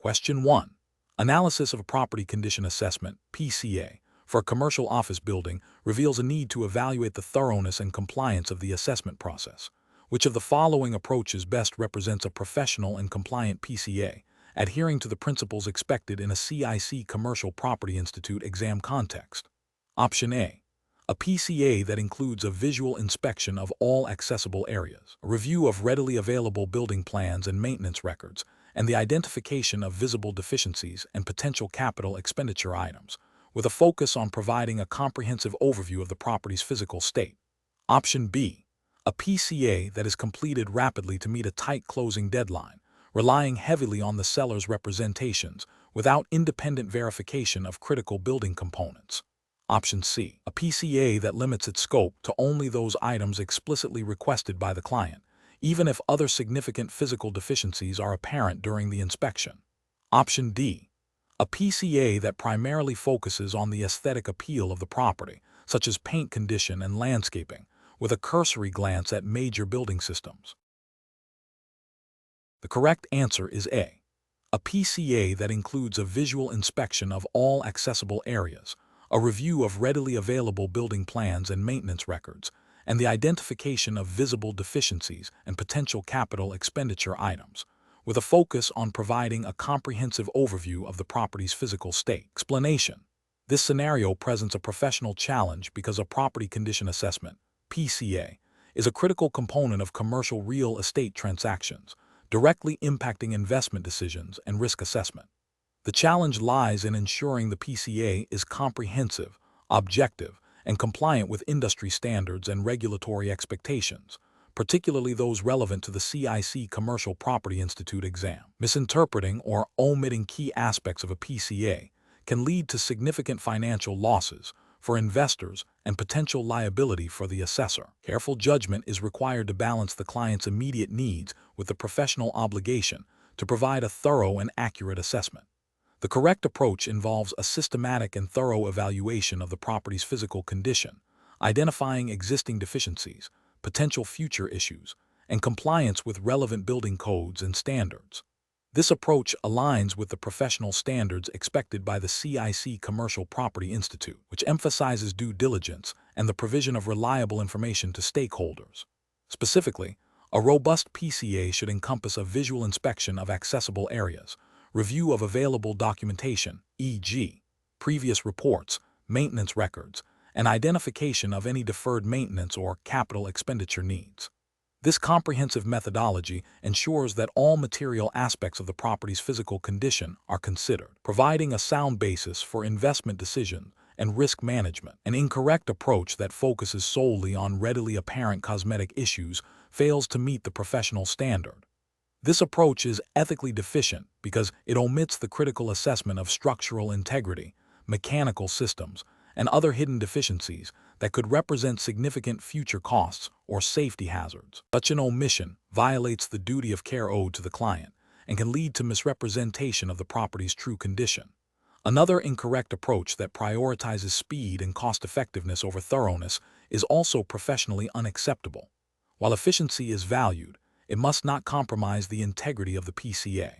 Question 1. Analysis of a property condition assessment, PCA, for a commercial office building reveals a need to evaluate the thoroughness and compliance of the assessment process. Which of the following approaches best represents a professional and compliant PCA, adhering to the principles expected in a CIC Commercial Property Institute exam context? Option A. A PCA that includes a visual inspection of all accessible areas, a review of readily available building plans and maintenance records, and the identification of visible deficiencies and potential capital expenditure items, with a focus on providing a comprehensive overview of the property's physical state. Option B. A PCA that is completed rapidly to meet a tight closing deadline, relying heavily on the seller's representations without independent verification of critical building components. Option C. A PCA that limits its scope to only those items explicitly requested by the client, even if other significant physical deficiencies are apparent during the inspection. Option D. A PCA that primarily focuses on the aesthetic appeal of the property, such as paint condition and landscaping, with a cursory glance at major building systems. The correct answer is A. A PCA that includes a visual inspection of all accessible areas, a review of readily available building plans and maintenance records, and the identification of visible deficiencies and potential capital expenditure items, with a focus on providing a comprehensive overview of the property's physical state. Explanation. This scenario presents a professional challenge because a property condition assessment, PCA, is a critical component of commercial real estate transactions, directly impacting investment decisions and risk assessment. The challenge lies in ensuring the PCA is comprehensive, objective, and compliant with industry standards and regulatory expectations, particularly those relevant to the CIC Commercial Property Institute exam. Misinterpreting or omitting key aspects of a PCA can lead to significant financial losses for investors and potential liability for the assessor. Careful judgment is required to balance the client's immediate needs with the professional obligation to provide a thorough and accurate assessment. The correct approach involves a systematic and thorough evaluation of the property's physical condition, identifying existing deficiencies, potential future issues, and compliance with relevant building codes and standards. This approach aligns with the professional standards expected by the CIC Commercial Property Institute, which emphasizes due diligence and the provision of reliable information to stakeholders. Specifically, a robust PCA should encompass a visual inspection of accessible areas, review of available documentation, e.g., previous reports, maintenance records, and identification of any deferred maintenance or capital expenditure needs. This comprehensive methodology ensures that all material aspects of the property's physical condition are considered, providing a sound basis for investment decisions and risk management. An incorrect approach that focuses solely on readily apparent cosmetic issues fails to meet the professional standard. This approach is ethically deficient because it omits the critical assessment of structural integrity, mechanical systems, and other hidden deficiencies that could represent significant future costs or safety hazards. Such an omission violates the duty of care owed to the client and can lead to misrepresentation of the property's true condition. Another incorrect approach that prioritizes speed and cost-effectiveness over thoroughness is also professionally unacceptable. While efficiency is valued, it must not compromise the integrity of the PCA.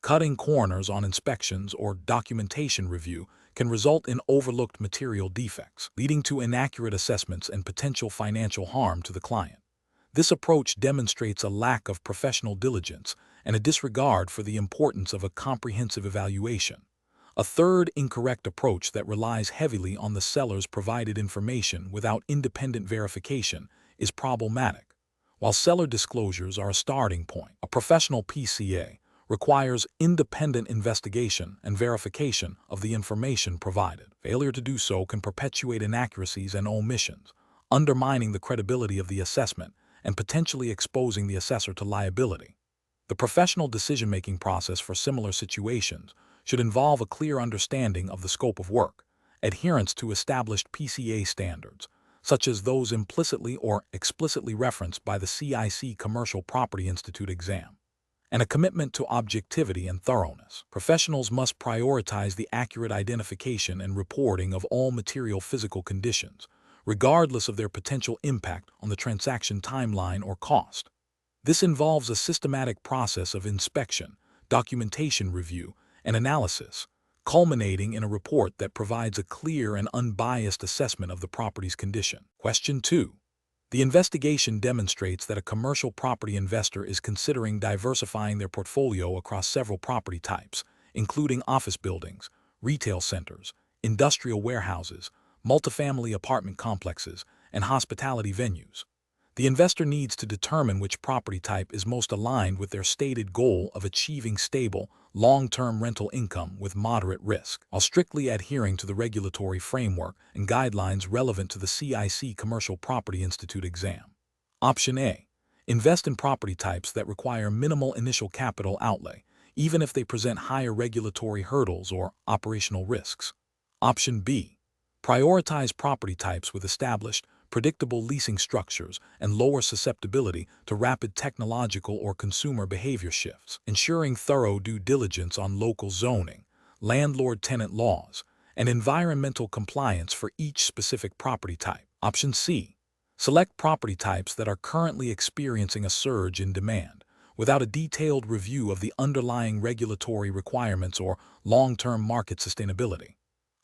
Cutting corners on inspections or documentation review can result in overlooked material defects, leading to inaccurate assessments and potential financial harm to the client. This approach demonstrates a lack of professional diligence and a disregard for the importance of a comprehensive evaluation. A third incorrect approach that relies heavily on the seller's provided information without independent verification is problematic. While seller disclosures are a starting point, a professional PCA requires independent investigation and verification of the information provided. Failure to do so can perpetuate inaccuracies and omissions, undermining the credibility of the assessment and potentially exposing the assessor to liability. The professional decision-making process for similar situations should involve a clear understanding of the scope of work, adherence to established PCA standards, such as those implicitly or explicitly referenced by the CIC Commercial Property Institute exam, and a commitment to objectivity and thoroughness. Professionals must prioritize the accurate identification and reporting of all material physical conditions, regardless of their potential impact on the transaction timeline or cost. This involves a systematic process of inspection documentation review, and analysis, culminating in a report that provides a clear and unbiased assessment of the property's condition. Question 2. The investigation demonstrates that a commercial property investor is considering diversifying their portfolio across several property types, including office buildings, retail centers, industrial warehouses, multifamily apartment complexes, and hospitality venues. The investor needs to determine which property type is most aligned with their stated goal of achieving stable, long-term rental income with moderate risk, while strictly adhering to the regulatory framework and guidelines relevant to the CIC Commercial Property Institute exam. Option A. Invest in property types that require minimal initial capital outlay, even if they present higher regulatory hurdles or operational risks. Option B. Prioritize property types with established, predictable leasing structures and lower susceptibility to rapid technological or consumer behavior shifts, ensuring thorough due diligence on local zoning, landlord-tenant laws, and environmental compliance for each specific property type. Option C. Select property types that are currently experiencing a surge in demand, without a detailed review of the underlying regulatory requirements or long-term market sustainability.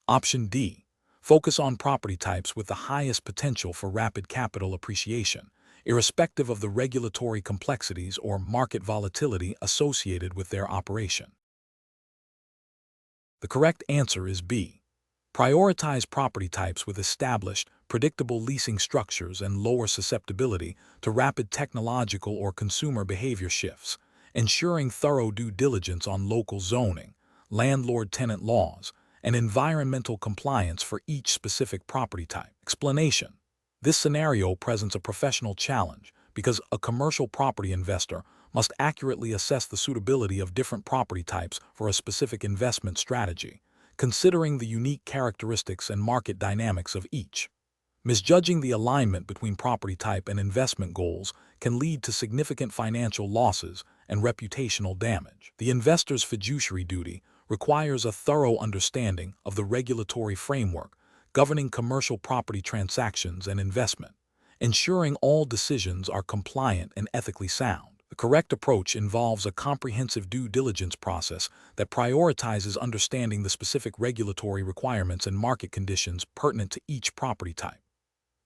Option D. Focus on property types with the highest potential for rapid capital appreciation, irrespective of the regulatory complexities or market volatility associated with their operation. The correct answer is B. Prioritize property types with established, predictable leasing structures and lower susceptibility to rapid technological or consumer behavior shifts, ensuring thorough due diligence on local zoning, landlord-tenant laws, and environmental compliance for each specific property type. Explanation. This scenario presents a professional challenge because a commercial property investor must accurately assess the suitability of different property types for a specific investment strategy, considering the unique characteristics and market dynamics of each. Misjudging the alignment between property type and investment goals can lead to significant financial losses and reputational damage. The investor's fiduciary duty requires a thorough understanding of the regulatory framework governing commercial property transactions and investment, ensuring all decisions are compliant and ethically sound. The correct approach involves a comprehensive due diligence process that prioritizes understanding the specific regulatory requirements and market conditions pertinent to each property type.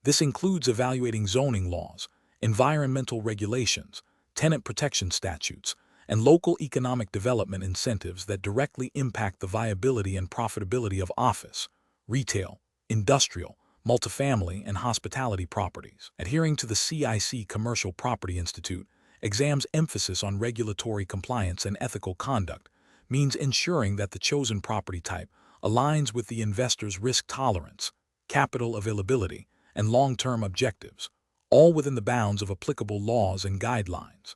This includes evaluating zoning laws, environmental regulations, tenant protection statutes, and local economic development incentives that directly impact the viability and profitability of office, retail, industrial, multifamily, and hospitality properties. Adhering to the CIC Commercial Property Institute exam's emphasis on regulatory compliance and ethical conduct means ensuring that the chosen property type aligns with the investor's risk tolerance, capital availability, and long-term objectives, all within the bounds of applicable laws and guidelines.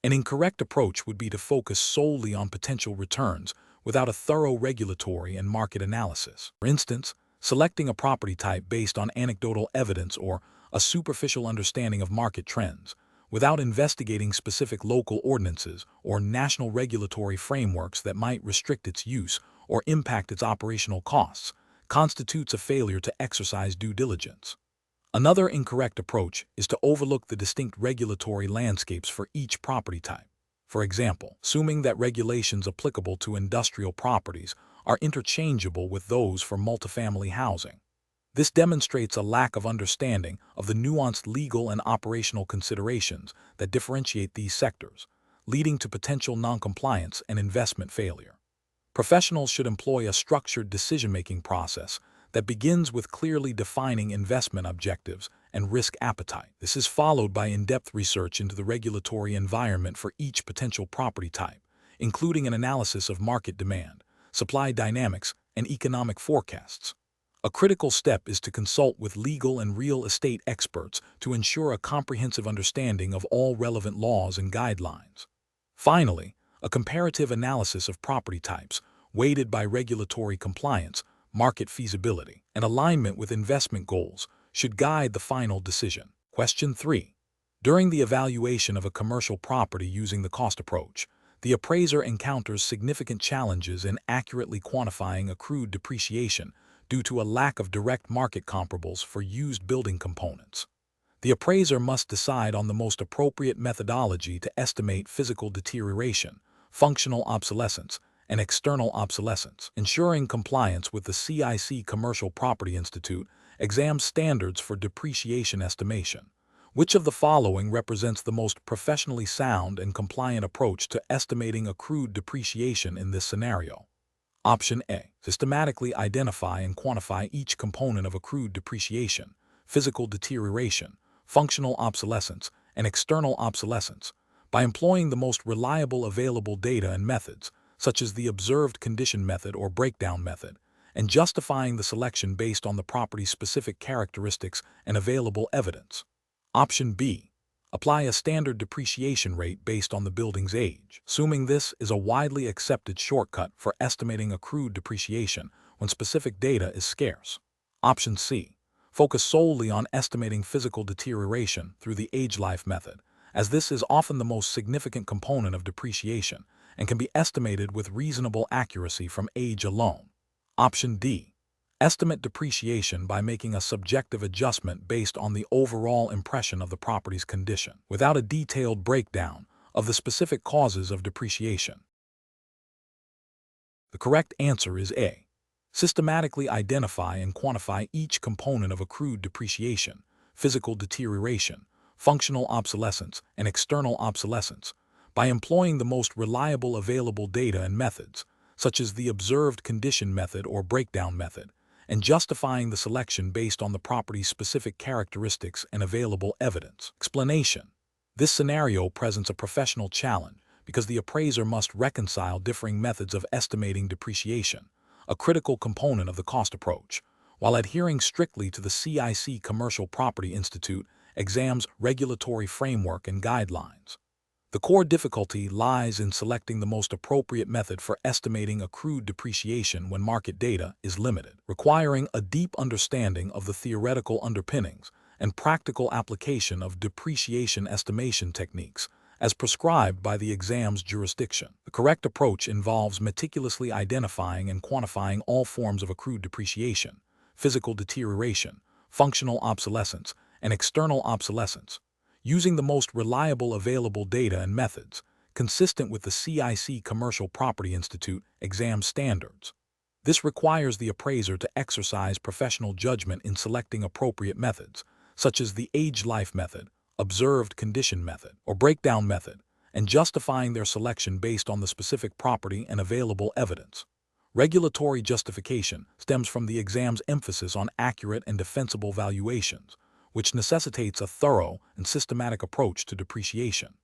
An incorrect approach would be to focus solely on potential returns without a thorough regulatory and market analysis. For instance, selecting a property type based on anecdotal evidence or a superficial understanding of market trends, without investigating specific local ordinances or national regulatory frameworks that might restrict its use or impact its operational costs, constitutes a failure to exercise due diligence. Another incorrect approach is to overlook the distinct regulatory landscapes for each property type. For example, assuming that regulations applicable to industrial properties are interchangeable with those for multifamily housing. This demonstrates a lack of understanding of the nuanced legal and operational considerations that differentiate these sectors, leading to potential noncompliance and investment failure. Professionals should employ a structured decision-making process that begins with clearly defining investment objectives and risk appetite. This is followed by in-depth research into the regulatory environment for each potential property type, including an analysis of market demand, supply dynamics, and economic forecasts. A critical step is to consult with legal and real estate experts to ensure a comprehensive understanding of all relevant laws and guidelines. Finally, a comparative analysis of property types, weighted by regulatory compliance, market feasibility, and alignment with investment goals, should guide the final decision. Question 3. During the evaluation of a commercial property using the cost approach, the appraiser encounters significant challenges in accurately quantifying accrued depreciation due to a lack of direct market comparables for used building components. The appraiser must decide on the most appropriate methodology to estimate physical deterioration, functional obsolescence, and external obsolescence. Ensuring compliance with the CIC Commercial Property Institute exams standards for depreciation estimation. Which of the following represents the most professionally sound and compliant approach to estimating accrued depreciation in this scenario? Option A. Systematically identify and quantify each component of accrued depreciation, physical deterioration, functional obsolescence, and external obsolescence, by employing the most reliable available data and methods, such as the observed condition method or breakdown method, and justifying the selection based on the property's specific characteristics and available evidence. Option B. Apply a standard depreciation rate based on the building's age. Assuming this is a widely accepted shortcut for estimating accrued depreciation when specific data is scarce. Option C. Focus solely on estimating physical deterioration through the age-life method, as this is often the most significant component of depreciation and can be estimated with reasonable accuracy from age alone. Option D. Estimate depreciation by making a subjective adjustment based on the overall impression of the property's condition, without a detailed breakdown of the specific causes of depreciation. The correct answer is A. Systematically identify and quantify each component of accrued depreciation, physical deterioration, functional obsolescence, and external obsolescence, by employing the most reliable available data and methods, such as the observed condition method or breakdown method, and justifying the selection based on the property's specific characteristics and available evidence. Explanation. This scenario presents a professional challenge because the appraiser must reconcile differing methods of estimating depreciation, a critical component of the cost approach, while adhering strictly to the CIC Commercial Property Institute exam's regulatory framework and guidelines. The core difficulty lies in selecting the most appropriate method for estimating accrued depreciation when market data is limited, requiring a deep understanding of the theoretical underpinnings and practical application of depreciation estimation techniques as prescribed by the exam's jurisdiction. The correct approach involves meticulously identifying and quantifying all forms of accrued depreciation, physical deterioration, functional obsolescence, and external obsolescence, using the most reliable available data and methods, consistent with the CIC Commercial Property Institute exam standards. This requires the appraiser to exercise professional judgment in selecting appropriate methods, such as the age-life method, observed condition method, or breakdown method, and justifying their selection based on the specific property and available evidence. Regulatory justification stems from the exam's emphasis on accurate and defensible valuations, which necessitates a thorough and systematic approach to depreciation.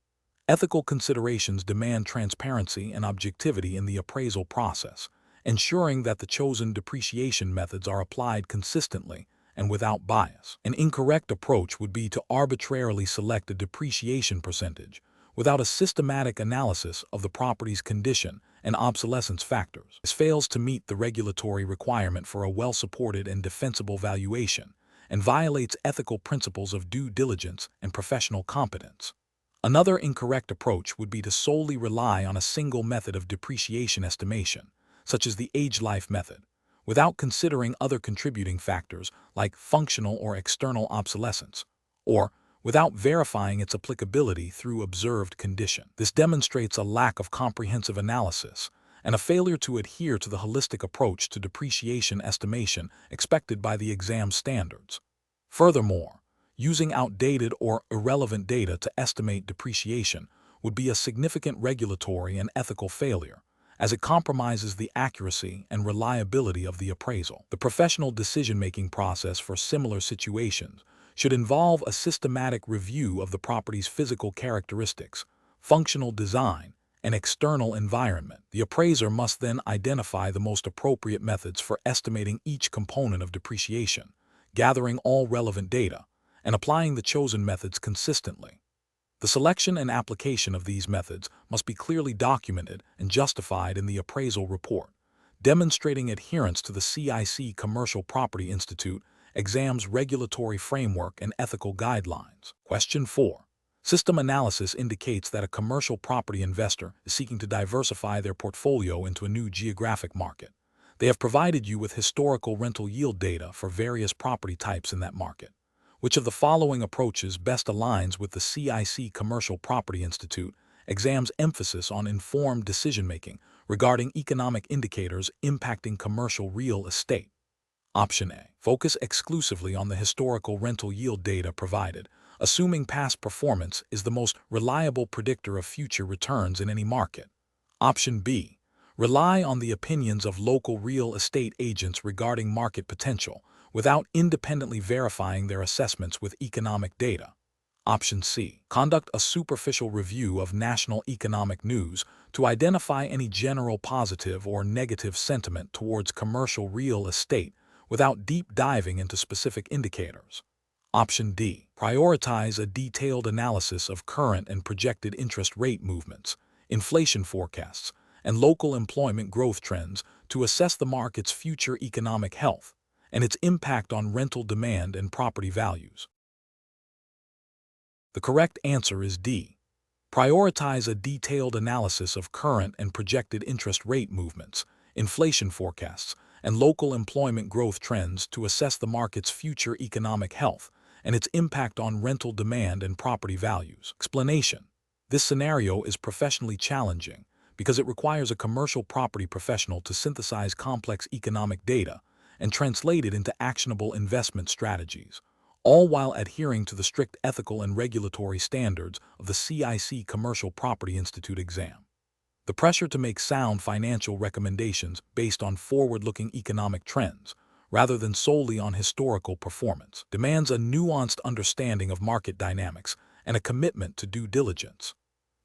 Ethical considerations demand transparency and objectivity in the appraisal process, ensuring that the chosen depreciation methods are applied consistently and without bias. An incorrect approach would be to arbitrarily select a depreciation percentage without a systematic analysis of the property's condition and obsolescence factors. This fails to meet the regulatory requirement for a well-supported and defensible valuation, and violates ethical principles of due diligence and professional competence. Another incorrect approach would be to solely rely on a single method of depreciation estimation, such as the age-life method, without considering other contributing factors like functional or external obsolescence, or without verifying its applicability through observed condition. This demonstrates a lack of comprehensive analysis and a failure to adhere to the holistic approach to depreciation estimation expected by the exam standards. Furthermore, using outdated or irrelevant data to estimate depreciation would be a significant regulatory and ethical failure, as it compromises the accuracy and reliability of the appraisal. The professional decision-making process for similar situations should involve a systematic review of the property's physical characteristics, functional design, and external environment. The appraiser must then identify the most appropriate methods for estimating each component of depreciation, gathering all relevant data, and applying the chosen methods consistently. The selection and application of these methods must be clearly documented and justified in the appraisal report, demonstrating adherence to the CIC Commercial Property Institute exam's regulatory framework and ethical guidelines. Question 4. System analysis indicates that a commercial property investor is seeking to diversify their portfolio into a new geographic market. They have provided you with historical rental yield data for various property types in that market. Which of the following approaches best aligns with the CIC Commercial Property Institute exam's emphasis on informed decision-making regarding economic indicators impacting commercial real estate. Option A. Focus exclusively on the historical rental yield data provided, assuming past performance is the most reliable predictor of future returns in any market. Option B. Rely on the opinions of local real estate agents regarding market potential, without independently verifying their assessments with economic data. Option C. Conduct a superficial review of national economic news to identify any general positive or negative sentiment towards commercial real estate without deep diving into specific indicators. Option D. Prioritize a detailed analysis of current and projected interest rate movements, inflation forecasts, and local employment growth trends to assess the market's future economic health and its impact on rental demand and property values. The correct answer is D. Prioritize a detailed analysis of current and projected interest rate movements, inflation forecasts, and local employment growth trends to assess the market's future economic health and its impact on rental demand and property values. Explanation: this scenario is professionally challenging because it requires a commercial property professional to synthesize complex economic data and translate it into actionable investment strategies, all while adhering to the strict ethical and regulatory standards of the CIC Commercial Property Institute exam. The pressure to make sound financial recommendations based on forward-looking economic trends, rather than solely on historical performance, demands a nuanced understanding of market dynamics and a commitment to due diligence.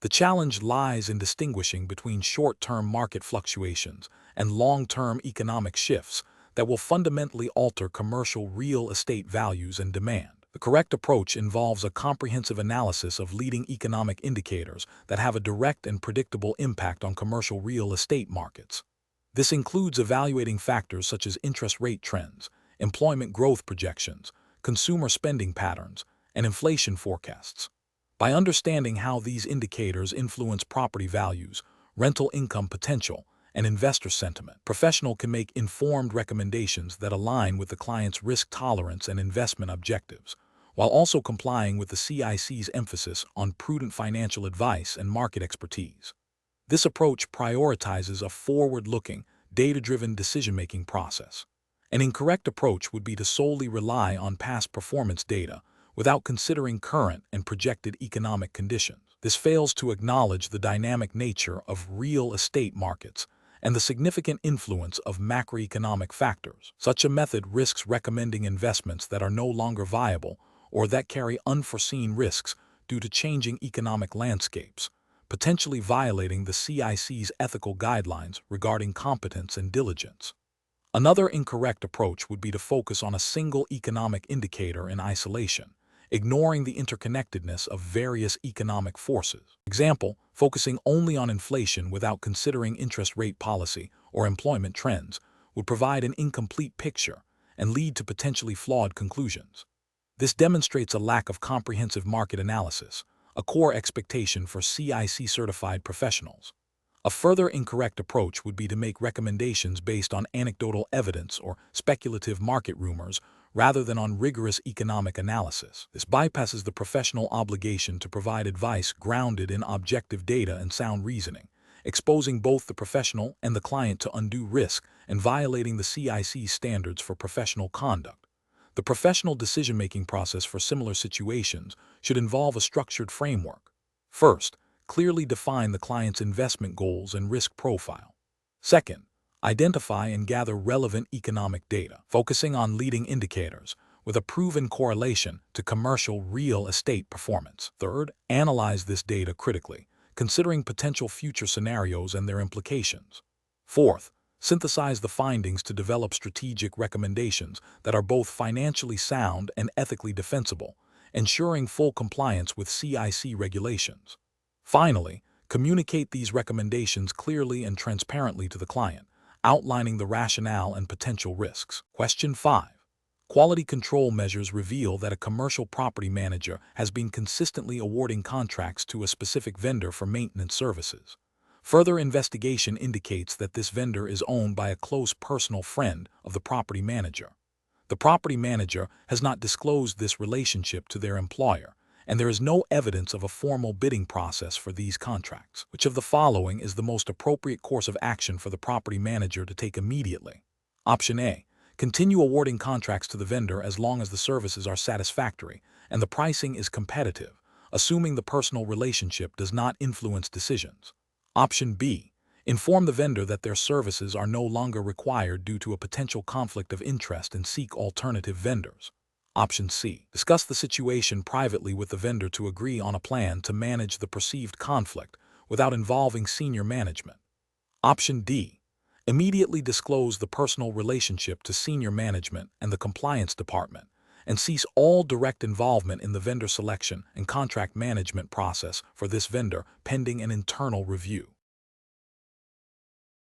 The challenge lies in distinguishing between short-term market fluctuations and long-term economic shifts that will fundamentally alter commercial real estate values and demand. The correct approach involves a comprehensive analysis of leading economic indicators that have a direct and predictable impact on commercial real estate markets. This includes evaluating factors such as interest rate trends, employment growth projections, consumer spending patterns, and inflation forecasts. By understanding how these indicators influence property values, rental income potential, and investor sentiment, professionals can make informed recommendations that align with the client's risk tolerance and investment objectives, while also complying with the CIC's emphasis on prudent financial advice and market expertise. This approach prioritizes a forward-looking, data-driven decision-making process. An incorrect approach would be to solely rely on past performance data without considering current and projected economic conditions. This fails to acknowledge the dynamic nature of real estate markets and the significant influence of macroeconomic factors. Such a method risks recommending investments that are no longer viable or that carry unforeseen risks due to changing economic landscapes, potentially violating the CIC's ethical guidelines regarding competence and diligence. Another incorrect approach would be to focus on a single economic indicator in isolation, ignoring the interconnectedness of various economic forces. Example, focusing only on inflation without considering interest rate policy or employment trends would provide an incomplete picture and lead to potentially flawed conclusions. This demonstrates a lack of comprehensive market analysis, a core expectation for CIC-certified professionals. A further incorrect approach would be to make recommendations based on anecdotal evidence or speculative market rumors rather than on rigorous economic analysis. This bypasses the professional obligation to provide advice grounded in objective data and sound reasoning, exposing both the professional and the client to undue risk and violating the CIC standards for professional conduct. The professional decision-making process for similar situations should involve a structured framework. First, clearly define the client's investment goals and risk profile. Second, identify and gather relevant economic data, focusing on leading indicators with a proven correlation to commercial real estate performance. Third, analyze this data critically, considering potential future scenarios and their implications. Fourth, synthesize the findings to develop strategic recommendations that are both financially sound and ethically defensible, ensuring full compliance with CIC regulations. Finally, communicate these recommendations clearly and transparently to the client, outlining the rationale and potential risks. Question 5. Quality control measures reveal that a commercial property manager has been consistently awarding contracts to a specific vendor for maintenance services. Further investigation indicates that this vendor is owned by a close personal friend of the property manager. The property manager has not disclosed this relationship to their employer and there is no evidence of a formal bidding process for these contracts. Which of the following is the most appropriate course of action for the property manager to take immediately? Option A. Continue awarding contracts to the vendor as long as the services are satisfactory and the pricing is competitive, assuming the personal relationship does not influence decisions. Option B. Inform the vendor that their services are no longer required due to a potential conflict of interest and seek alternative vendors. Option C. Discuss the situation privately with the vendor to agree on a plan to manage the perceived conflict without involving senior management. Option D. Immediately disclose the personal relationship to senior management and the compliance department, and cease all direct involvement in the vendor selection and contract management process for this vendor pending an internal review.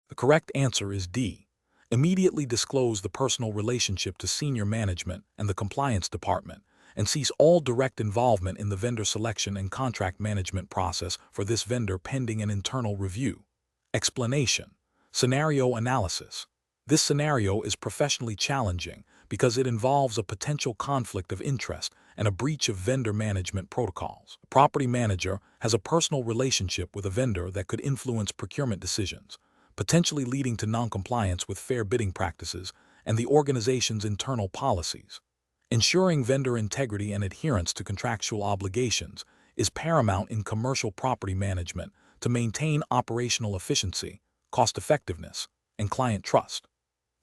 The correct answer is D. Immediately disclose the personal relationship to senior management and the compliance department, and cease all direct involvement in the vendor selection and contract management process for this vendor pending an internal review. Explanation. Scenario analysis. This scenario is professionally challenging because it involves a potential conflict of interest and a breach of vendor management protocols. A property manager has a personal relationship with a vendor that could influence procurement decisions, potentially leading to noncompliance with fair bidding practices and the organization's internal policies. Ensuring vendor integrity and adherence to contractual obligations is paramount in commercial property management to maintain operational efficiency, cost-effectiveness, and client trust.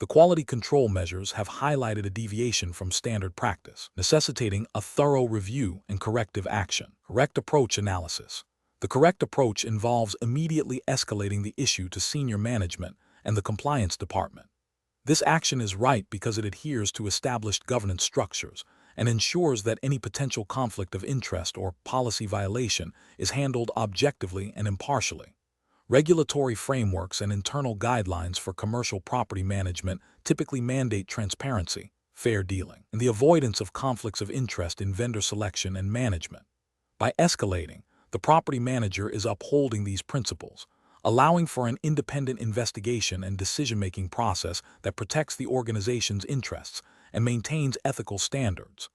The quality control measures have highlighted a deviation from standard practice, necessitating a thorough review and corrective action. Correct approach analysis. The correct approach involves immediately escalating the issue to senior management and the compliance department. This action is right because it adheres to established governance structures and ensures that any potential conflict of interest or policy violation is handled objectively and impartially. Regulatory frameworks and internal guidelines for commercial property management typically mandate transparency, fair dealing, and the avoidance of conflicts of interest in vendor selection and management. By escalating, the property manager is upholding these principles, allowing for an independent investigation and decision-making process that protects the organization's interests and maintains ethical standards.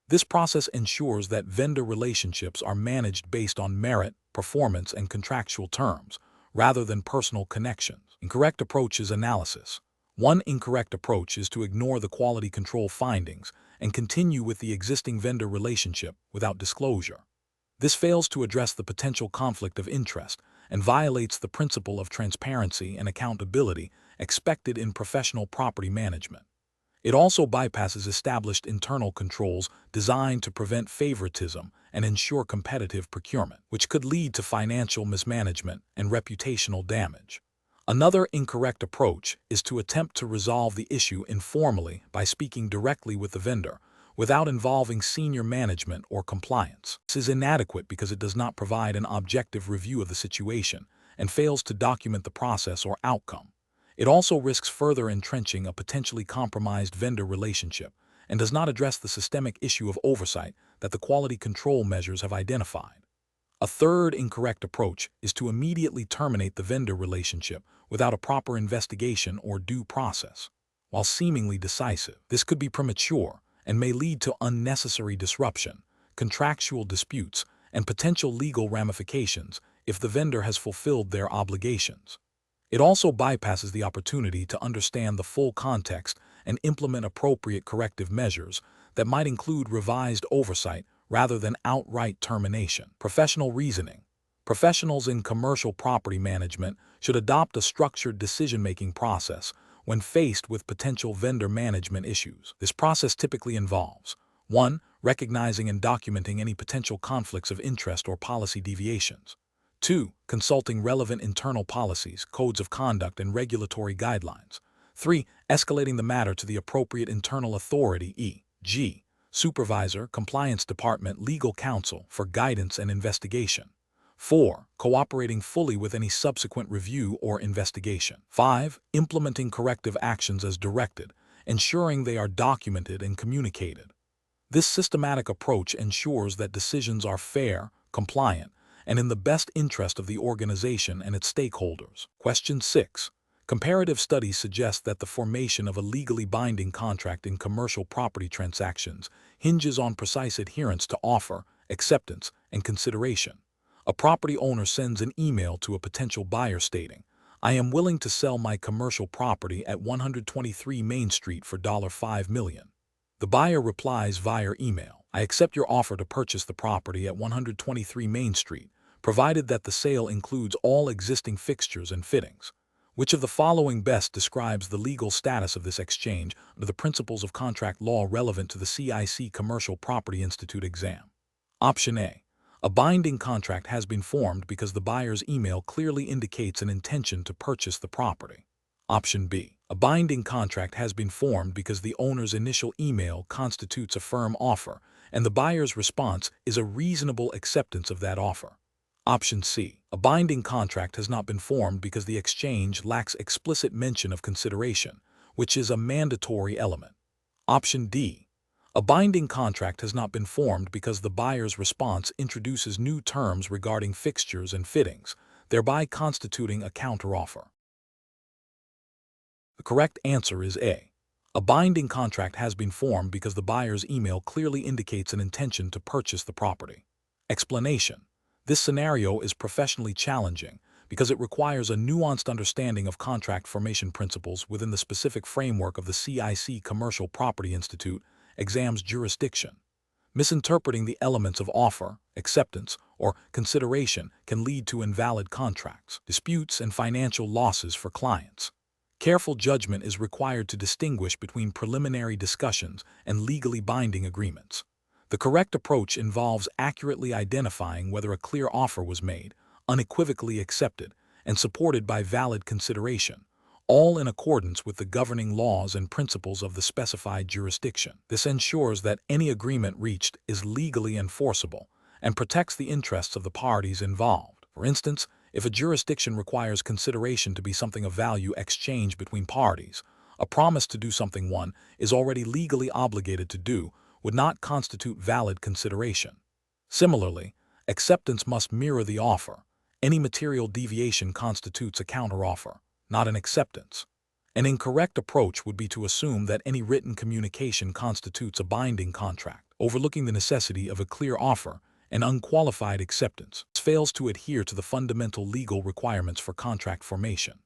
This process ensures that vendor relationships are managed based on merit, performance, and contractual terms, rather than personal connections. Incorrect approach is analysis. One incorrect approach is to ignore the quality control findings and continue with the existing vendor relationship without disclosure. This fails to address the potential conflict of interest and violates the principle of transparency and accountability expected in professional property management. It also bypasses established internal controls designed to prevent favoritism and ensure competitive procurement, which could lead to financial mismanagement and reputational damage. Another incorrect approach is to attempt to resolve the issue informally by speaking directly with the vendor, without involving senior management or compliance. This is inadequate because it does not provide an objective review of the situation and fails to document the process or outcome. It also risks further entrenching a potentially compromised vendor relationship and does not address the systemic issue of oversight that the quality control measures have identified. A third incorrect approach is to immediately terminate the vendor relationship without a proper investigation or due process. While seemingly decisive, this could be premature and may lead to unnecessary disruption, contractual disputes, and potential legal ramifications if the vendor has fulfilled their obligations. It also bypasses the opportunity to understand the full context and implement appropriate corrective measures that might include revised oversight rather than outright termination. Professional reasoning. Professionals in commercial property management should adopt a structured decision-making process when faced with potential vendor management issues. This process typically involves 1. Recognizing and documenting any potential conflicts of interest or policy deviations. 2. Consulting relevant internal policies, codes of conduct, and regulatory guidelines. 3. Escalating the matter to the appropriate internal authority, e.g., supervisor, compliance department, legal counsel, for guidance and investigation. 4. Cooperating fully with any subsequent review or investigation. 5. Implementing corrective actions as directed, ensuring they are documented and communicated. This systematic approach ensures that decisions are fair, compliant, and in the best interest of the organization and its stakeholders. Question 6. Comparative studies suggest that the formation of a legally binding contract in commercial property transactions hinges on precise adherence to offer acceptance, and consideration. A property owner sends an email to a potential buyer stating, "I am willing to sell my commercial property at 123 Main Street for $5 million." The buyer replies via email, "I accept your offer to purchase the property at 123 Main Street, provided that the sale includes all existing fixtures and fittings." Which of the following best describes the legal status of this exchange under the principles of contract law relevant to the CIC Commercial Property Institute exam? Option A. A binding contract has been formed because the buyer's email clearly indicates an intention to purchase the property. Option B. A binding contract has been formed because the owner's initial email constitutes a firm offer, and the buyer's response is a reasonable acceptance of that offer. Option C. A binding contract has not been formed because the exchange lacks explicit mention of consideration, which is a mandatory element. Option D. A binding contract has not been formed because the buyer's response introduces new terms regarding fixtures and fittings, thereby constituting a counteroffer. The correct answer is A. A binding contract has been formed because the buyer's email clearly indicates an intention to purchase the property. Explanation. This scenario is professionally challenging because it requires a nuanced understanding of contract formation principles within the specific framework of the CIC Commercial Property Institute exam's jurisdiction. Misinterpreting the elements of offer, acceptance, or consideration can lead to invalid contracts, disputes, and financial losses for clients. Careful judgment is required to distinguish between preliminary discussions and legally binding agreements. The correct approach involves accurately identifying whether a clear offer was made, unequivocally accepted, and supported by valid consideration, all in accordance with the governing laws and principles of the specified jurisdiction. This ensures that any agreement reached is legally enforceable and protects the interests of the parties involved. For instance, if a jurisdiction requires consideration to be something of value exchanged between parties, a promise to do something one is already legally obligated to do would not constitute valid consideration. Similarly, acceptance must mirror the offer. Any material deviation constitutes a counteroffer, not an acceptance. An incorrect approach would be to assume that any written communication constitutes a binding contract, overlooking the necessity of a clear offer and unqualified acceptance. This fails to adhere to the fundamental legal requirements for contract formation.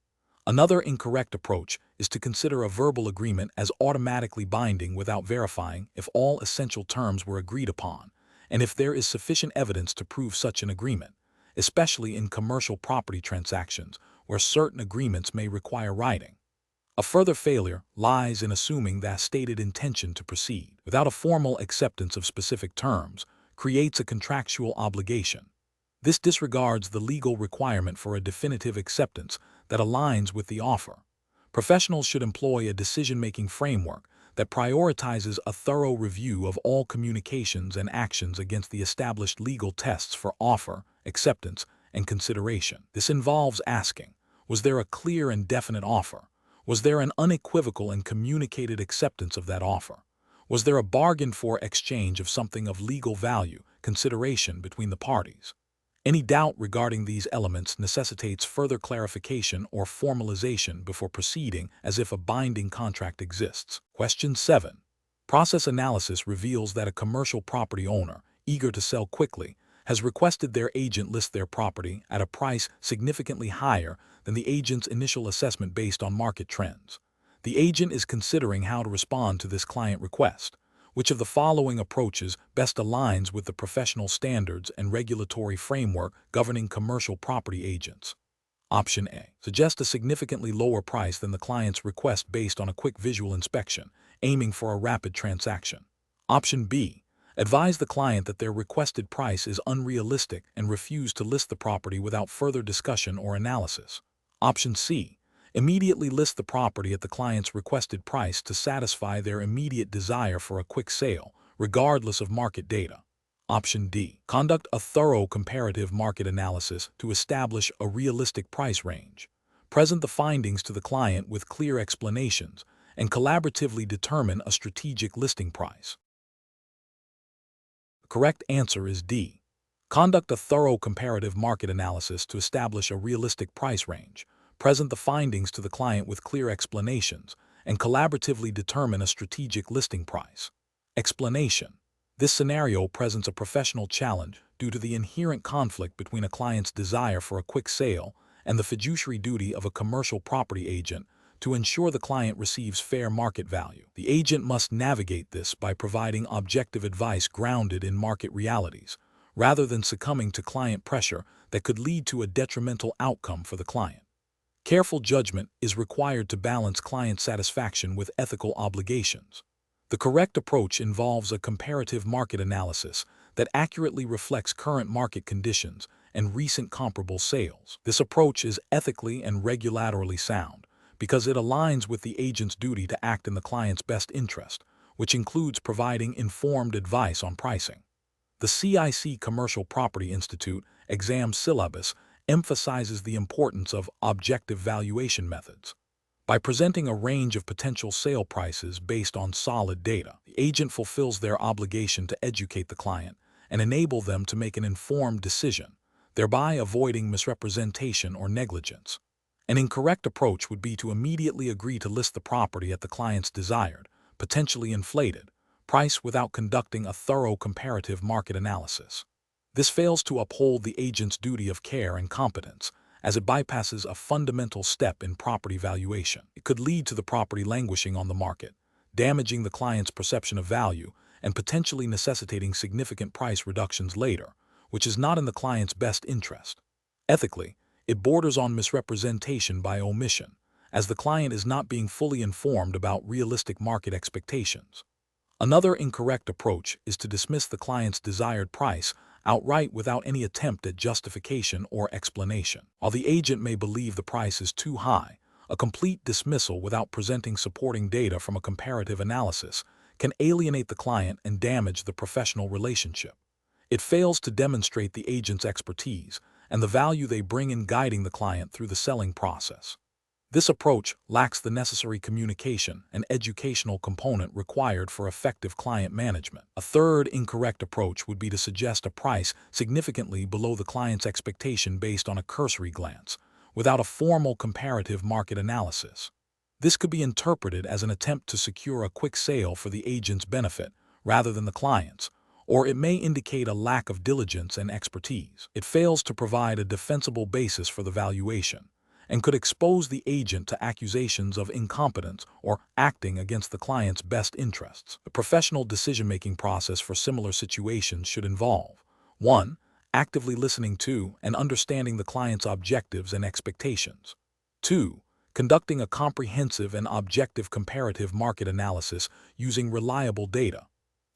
Another incorrect approach is to consider a verbal agreement as automatically binding without verifying if all essential terms were agreed upon, and if there is sufficient evidence to prove such an agreement, especially in commercial property transactions where certain agreements may require writing. A further failure lies in assuming that stated intention to proceed without a formal acceptance of specific terms creates a contractual obligation. This disregards the legal requirement for a definitive acceptance that aligns with the offer. Professionals should employ a decision-making framework that prioritizes a thorough review of all communications and actions against the established legal tests for offer, acceptance, and consideration. This involves asking, was there a clear and definite offer? Was there an unequivocal and communicated acceptance of that offer? Was there a bargain for exchange of something of legal value, consideration between the parties? Any doubt regarding these elements necessitates further clarification or formalization before proceeding as if a binding contract exists. Question 7. Process analysis reveals that a commercial property owner, eager to sell quickly, has requested their agent list their property at a price significantly higher than the agent's initial assessment based on market trends. The agent is considering how to respond to this client request. Which of the following approaches best aligns with the professional standards and regulatory framework governing commercial property agents? Option A. Suggest a significantly lower price than the client's request based on a quick visual inspection, aiming for a rapid transaction. Option B. Advise the client that their requested price is unrealistic and refuse to list the property without further discussion or analysis. Option C. Immediately list the property at the client's requested price to satisfy their immediate desire for a quick sale, regardless of market data. Option D. Conduct a thorough comparative market analysis to establish a realistic price range. Present the findings to the client with clear explanations, and collaboratively determine a strategic listing price. The correct answer is D. Conduct a thorough comparative market analysis to establish a realistic price range. Present the findings to the client with clear explanations, and collaboratively determine a strategic listing price. Explanation. This scenario presents a professional challenge due to the inherent conflict between a client's desire for a quick sale and the fiduciary duty of a commercial property agent to ensure the client receives fair market value. The agent must navigate this by providing objective advice grounded in market realities, rather than succumbing to client pressure that could lead to a detrimental outcome for the client. Careful judgment is required to balance client satisfaction with ethical obligations. The correct approach involves a comparative market analysis that accurately reflects current market conditions and recent comparable sales. This approach is ethically and regulatorily sound because it aligns with the agent's duty to act in the client's best interest, which includes providing informed advice on pricing. The CIC Commercial Property Institute exam syllabus emphasizes the importance of objective valuation methods. By presenting a range of potential sale prices based on solid data, the agent fulfills their obligation to educate the client and enable them to make an informed decision, thereby avoiding misrepresentation or negligence. An incorrect approach would be to immediately agree to list the property at the client's desired, potentially inflated, price without conducting a thorough comparative market analysis. This fails to uphold the agent's duty of care and competence, as it bypasses a fundamental step in property valuation. It could lead to the property languishing on the market, damaging the client's perception of value and potentially necessitating significant price reductions later, which is not in the client's best interest. Ethically, it borders on misrepresentation by omission, as the client is not being fully informed about realistic market expectations. Another incorrect approach is to dismiss the client's desired price outright without any attempt at justification or explanation. While the agent may believe the price is too high, a complete dismissal without presenting supporting data from a comparative analysis can alienate the client and damage the professional relationship. It fails to demonstrate the agent's expertise and the value they bring in guiding the client through the selling process. This approach lacks the necessary communication and educational component required for effective client management. A third incorrect approach would be to suggest a price significantly below the client's expectation based on a cursory glance, without a formal comparative market analysis. This could be interpreted as an attempt to secure a quick sale for the agent's benefit rather than the client's, or it may indicate a lack of diligence and expertise. It fails to provide a defensible basis for the valuation, and could expose the agent to accusations of incompetence or acting against the client's best interests. The professional decision-making process for similar situations should involve 1. Actively listening to and understanding the client's objectives and expectations. 2. Conducting a comprehensive and objective comparative market analysis using reliable data.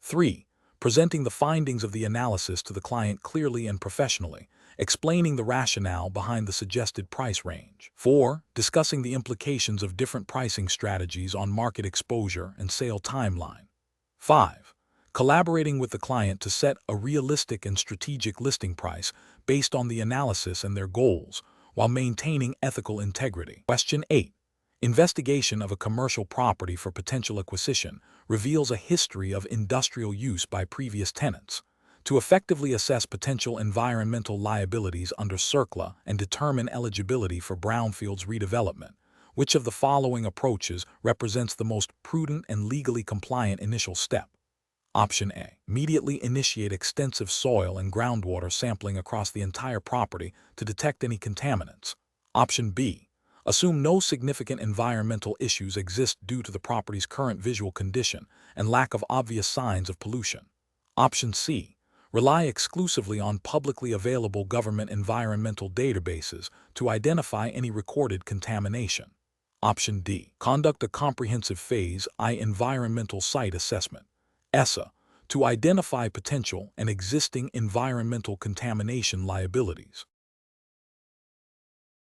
3. Presenting the findings of the analysis to the client clearly and professionally, explaining the rationale behind the suggested price range. 4. Discussing the implications of different pricing strategies on market exposure and sale timeline. 5. Collaborating with the client to set a realistic and strategic listing price based on the analysis and their goals, while maintaining ethical integrity. Question 8. Investigation of a commercial property for potential acquisition reveals a history of industrial use by previous tenants. To effectively assess potential environmental liabilities under CIRCLA and determine eligibility for brownfields redevelopment, which of the following approaches represents the most prudent and legally compliant initial step? Option A. Immediately initiate extensive soil and groundwater sampling across the entire property to detect any contaminants. Option B. Assume no significant environmental issues exist due to the property's current visual condition and lack of obvious signs of pollution. Option C. Rely exclusively on publicly available government environmental databases to identify any recorded contamination. Option D. Conduct a comprehensive Phase I environmental site assessment, ESSA, to identify potential and existing environmental contamination liabilities.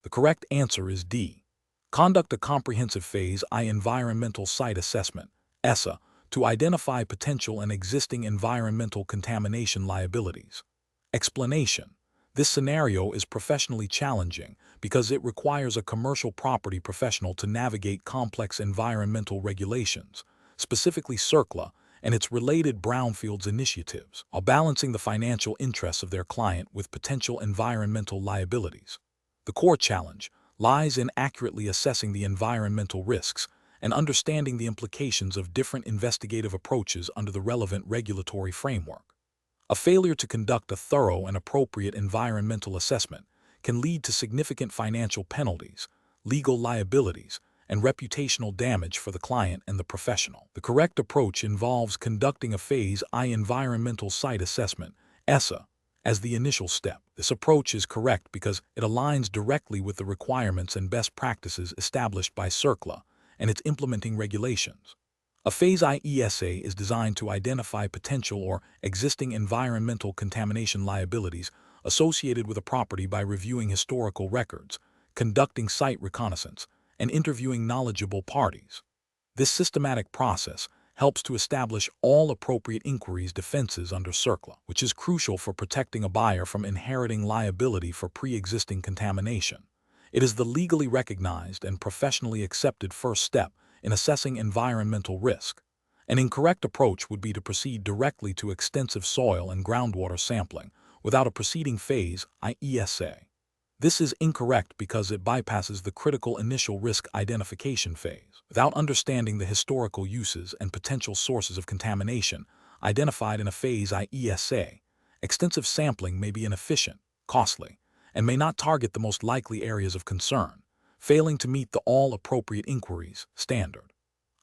The correct answer is D. Conduct a comprehensive Phase I environmental site assessment, ESSA, to identify potential and existing environmental contamination liabilities. Explanation: this scenario is professionally challenging because it requires a commercial property professional to navigate complex environmental regulations, specifically CIRCLA and its related brownfields initiatives, while balancing the financial interests of their client with potential environmental liabilities. The core challenge lies in accurately assessing the environmental risks and understanding the implications of different investigative approaches under the relevant regulatory framework. A failure to conduct a thorough and appropriate environmental assessment can lead to significant financial penalties, legal liabilities, and reputational damage for the client and the professional. The correct approach involves conducting a Phase I environmental site assessment, ESSA, as the initial step. This approach is correct because it aligns directly with the requirements and best practices established by CIRCLA and its implementing regulations. A Phase I ESA is designed to identify potential or existing environmental contamination liabilities associated with a property by reviewing historical records, conducting site reconnaissance, and interviewing knowledgeable parties. This systematic process helps to establish all appropriate inquiries defenses under CIRCLA, which is crucial for protecting a buyer from inheriting liability for pre-existing contamination. It is the legally recognized and professionally accepted first step in assessing environmental risk. An incorrect approach would be to proceed directly to extensive soil and groundwater sampling without a preceding Phase I ESA. This is incorrect because it bypasses the critical initial risk identification phase. Without understanding the historical uses and potential sources of contamination identified in a Phase I ESA, extensive sampling may be inefficient, costly, and may not target the most likely areas of concern, failing to meet the all appropriate inquiries standard.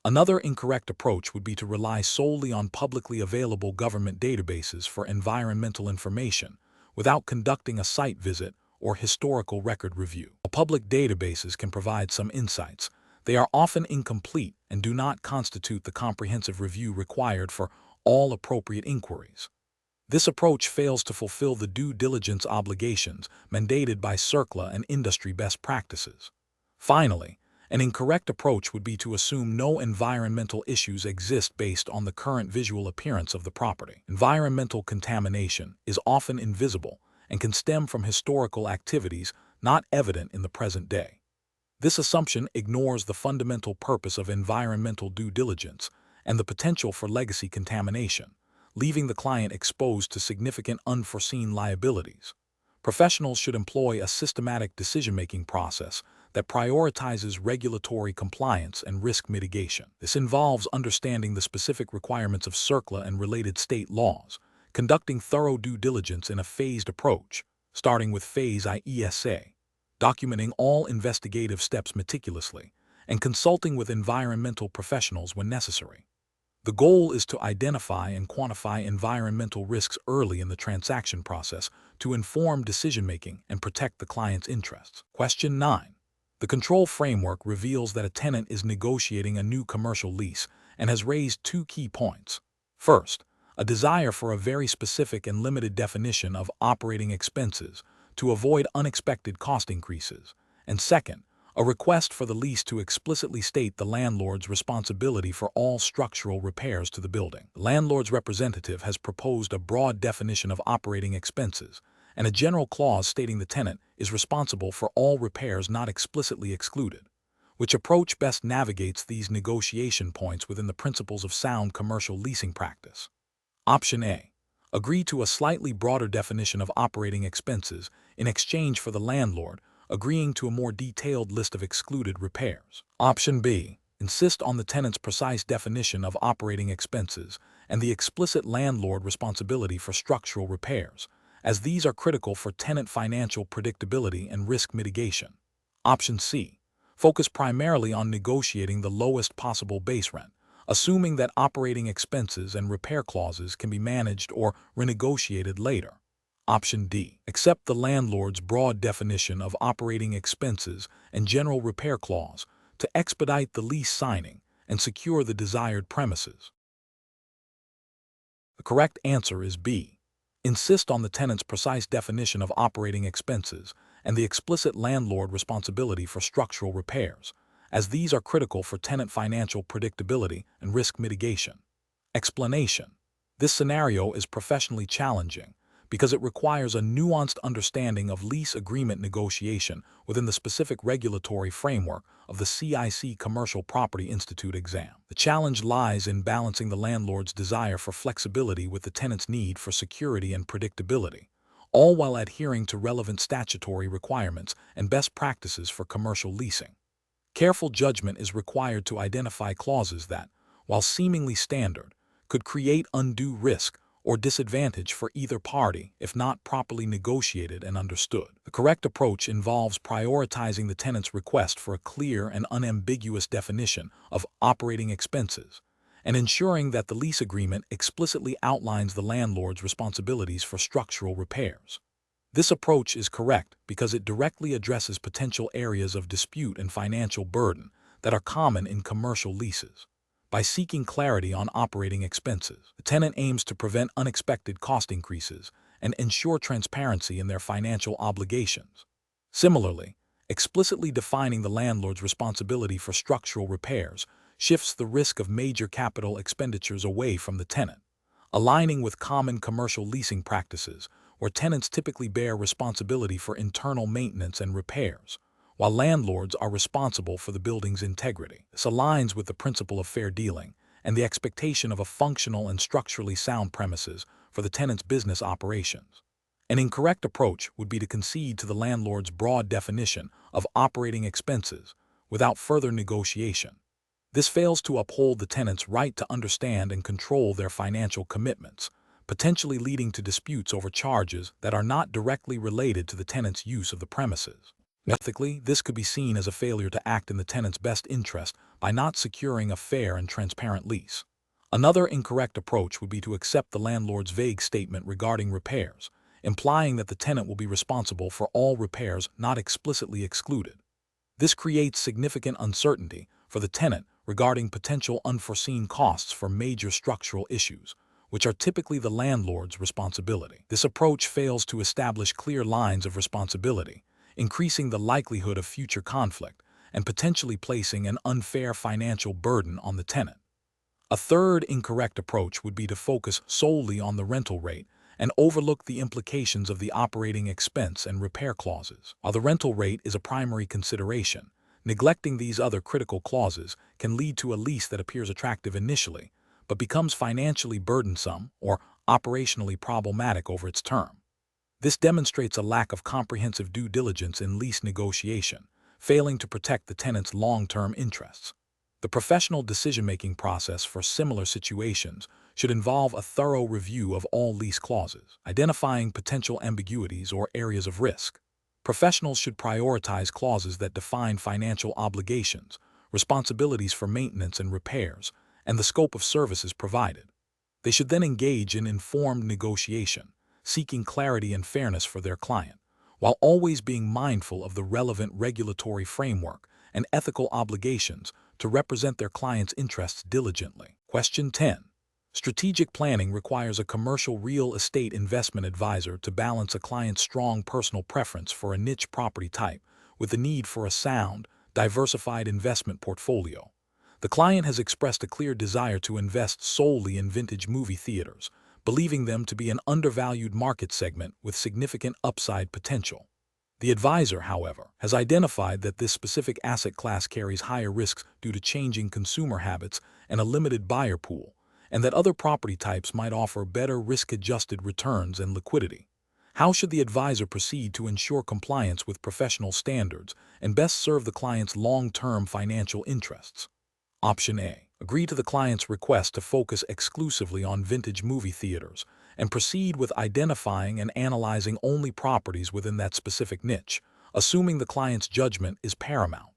Another incorrect approach would be to rely solely on publicly available government databases for environmental information without conducting a site visit or historical record review. While public databases can provide some insights, they are often incomplete and do not constitute the comprehensive review required for all appropriate inquiries. This approach fails to fulfill the due diligence obligations mandated by CIRCLA and industry best practices. Finally, an incorrect approach would be to assume no environmental issues exist based on the current visual appearance of the property. Environmental contamination is often invisible and can stem from historical activities not evident in the present day. This assumption ignores the fundamental purpose of environmental due diligence and the potential for legacy contamination, leaving the client exposed to significant unforeseen liabilities. Professionals should employ a systematic decision-making process that prioritizes regulatory compliance and risk mitigation. This involves understanding the specific requirements of CIRCLA and related state laws, conducting thorough due diligence in a phased approach, starting with Phase I ESA, documenting all investigative steps meticulously, and consulting with environmental professionals when necessary. The goal is to identify and quantify environmental risks early in the transaction process to inform decision-making and protect the client's interests. Question 9. The control framework reveals that a tenant is negotiating a new commercial lease and has raised two key points. First, a desire for a very specific and limited definition of operating expenses to avoid unexpected cost increases, and second, a request for the lease to explicitly state the landlord's responsibility for all structural repairs to the building. The landlord's representative has proposed a broad definition of operating expenses and a general clause stating the tenant is responsible for all repairs not explicitly excluded. Which approach best navigates these negotiation points within the principles of sound commercial leasing practice? Option A. Agree to a slightly broader definition of operating expenses in exchange for the landlord agreeing to a more detailed list of excluded repairs. Option B. Insist on the tenant's precise definition of operating expenses and the explicit landlord responsibility for structural repairs, as these are critical for tenant financial predictability and risk mitigation. Option C. Focus primarily on negotiating the lowest possible base rent, assuming that operating expenses and repair clauses can be managed or renegotiated later. Option D. Accept the landlord's broad definition of operating expenses and general repair clause to expedite the lease signing and secure the desired premises. The correct answer is B. Insist on the tenant's precise definition of operating expenses and the explicit landlord responsibility for structural repairs, as these are critical for tenant financial predictability and risk mitigation. Explanation. This scenario is professionally challenging because it requires a nuanced understanding of lease agreement negotiation within the specific regulatory framework of the CIC Commercial Property Institute exam. The challenge lies in balancing the landlord's desire for flexibility with the tenant's need for security and predictability, all while adhering to relevant statutory requirements and best practices for commercial leasing. Careful judgment is required to identify clauses that, while seemingly standard, could create undue risk or disadvantage for either party if not properly negotiated and understood. The correct approach involves prioritizing the tenant's request for a clear and unambiguous definition of operating expenses and ensuring that the lease agreement explicitly outlines the landlord's responsibilities for structural repairs. This approach is correct because it directly addresses potential areas of dispute and financial burden that are common in commercial leases. By seeking clarity on operating expenses, the tenant aims to prevent unexpected cost increases and ensure transparency in their financial obligations. Similarly, explicitly defining the landlord's responsibility for structural repairs shifts the risk of major capital expenditures away from the tenant, aligning with common commercial leasing practices where tenants typically bear responsibility for internal maintenance and repairs, while landlords are responsible for the building's integrity. This aligns with the principle of fair dealing and the expectation of a functional and structurally sound premises for the tenant's business operations. An incorrect approach would be to concede to the landlord's broad definition of operating expenses without further negotiation. This fails to uphold the tenant's right to understand and control their financial commitments, potentially leading to disputes over charges that are not directly related to the tenant's use of the premises. Ethically, this could be seen as a failure to act in the tenant's best interest by not securing a fair and transparent lease. Another incorrect approach would be to accept the landlord's vague statement regarding repairs, implying that the tenant will be responsible for all repairs not explicitly excluded. This creates significant uncertainty for the tenant regarding potential unforeseen costs for major structural issues, which are typically the landlord's responsibility. This approach fails to establish clear lines of responsibility, increasing the likelihood of future conflict and potentially placing an unfair financial burden on the tenant. A third incorrect approach would be to focus solely on the rental rate and overlook the implications of the operating expense and repair clauses. While the rental rate is a primary consideration, neglecting these other critical clauses can lead to a lease that appears attractive initially, but becomes financially burdensome or operationally problematic over its term. This demonstrates a lack of comprehensive due diligence in lease negotiation, failing to protect the tenant's long-term interests. The professional decision-making process for similar situations should involve a thorough review of all lease clauses, identifying potential ambiguities or areas of risk. Professionals should prioritize clauses that define financial obligations, responsibilities for maintenance and repairs, and the scope of services provided. They should then engage in informed negotiation, seeking clarity and fairness for their client, while always being mindful of the relevant regulatory framework and ethical obligations to represent their client's interests diligently. Question 10. Strategic planning requires a commercial real estate investment advisor to balance a client's strong personal preference for a niche property type with the need for a sound, diversified investment portfolio. The client has expressed a clear desire to invest solely in vintage movie theaters, believing them to be an undervalued market segment with significant upside potential. The advisor, however, has identified that this specific asset class carries higher risks due to changing consumer habits and a limited buyer pool, and that other property types might offer better risk-adjusted returns and liquidity. How should the advisor proceed to ensure compliance with professional standards and best serve the client's long-term financial interests? Option A. Agree to the client's request to focus exclusively on vintage movie theaters and proceed with identifying and analyzing only properties within that specific niche, assuming the client's judgment is paramount.